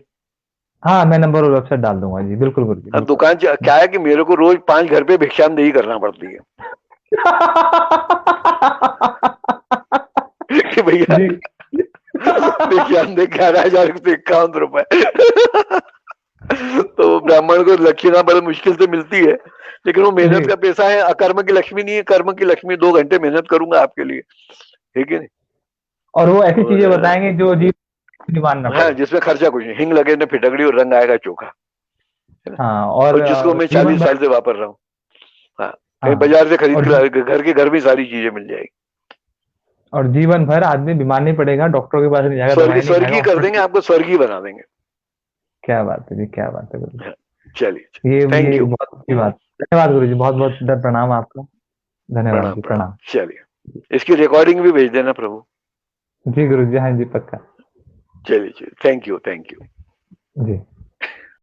हाँ, मैं नंबर और वेबसाइट डाल दूंगा जी, बिल्कुल गुरु जी, अब बिल्कुल। दुकान क्या है कि मेरे को रोज 5 घर पे भिक्षांदेही करना पड़ती है। कि भैया, जी। विज्ञान दे 11,151 रुपए। तो ब्राह्मण को दक्षिणा बड़ी मुश्किल से मिलती है, लेकिन वो मेहनत का पैसा है, अकर्म की लक्ष्मी नहीं है, कर्म की लक्ष्मी। 2 घंटे मेहनत करूंगा आपके लिए, ठीक है। और वो ऐसी चीजें बताएंगे जो जीवन मानना हाँ, जिसमें खर्चा कुछ नहीं, हिंग लगे न फिटकड़ी और रंग आएगा चोखा। हाँ, और जिसको मैं 40 साल से वापर रहा हूँ। हाँ, कहीं बाजार से खरीद के घर के घर में सारी चीजें मिल जाएगी। और जीवन भर आदमी बीमार नहीं पड़ेगा, डॉक्टरों के पास नहीं जाएगा, स्वर्गीय कर देंगे आपको, स्वर्गीय बना देंगे। क्या बात है जी, क्या बात है गुरु। चलिए, ये थैंक यू, बहुत अच्छी बात। धन्यवाद गुरु जी, बहुत बहुत प्रणाम आपका। धन्यवाद जी, प्रणाम। चलिए, इसकी रिकॉर्डिंग भी भेज देना प्रभु। जी गुरु जी, हाँ जी, पक्का। चलिए, thank you, thank you ji.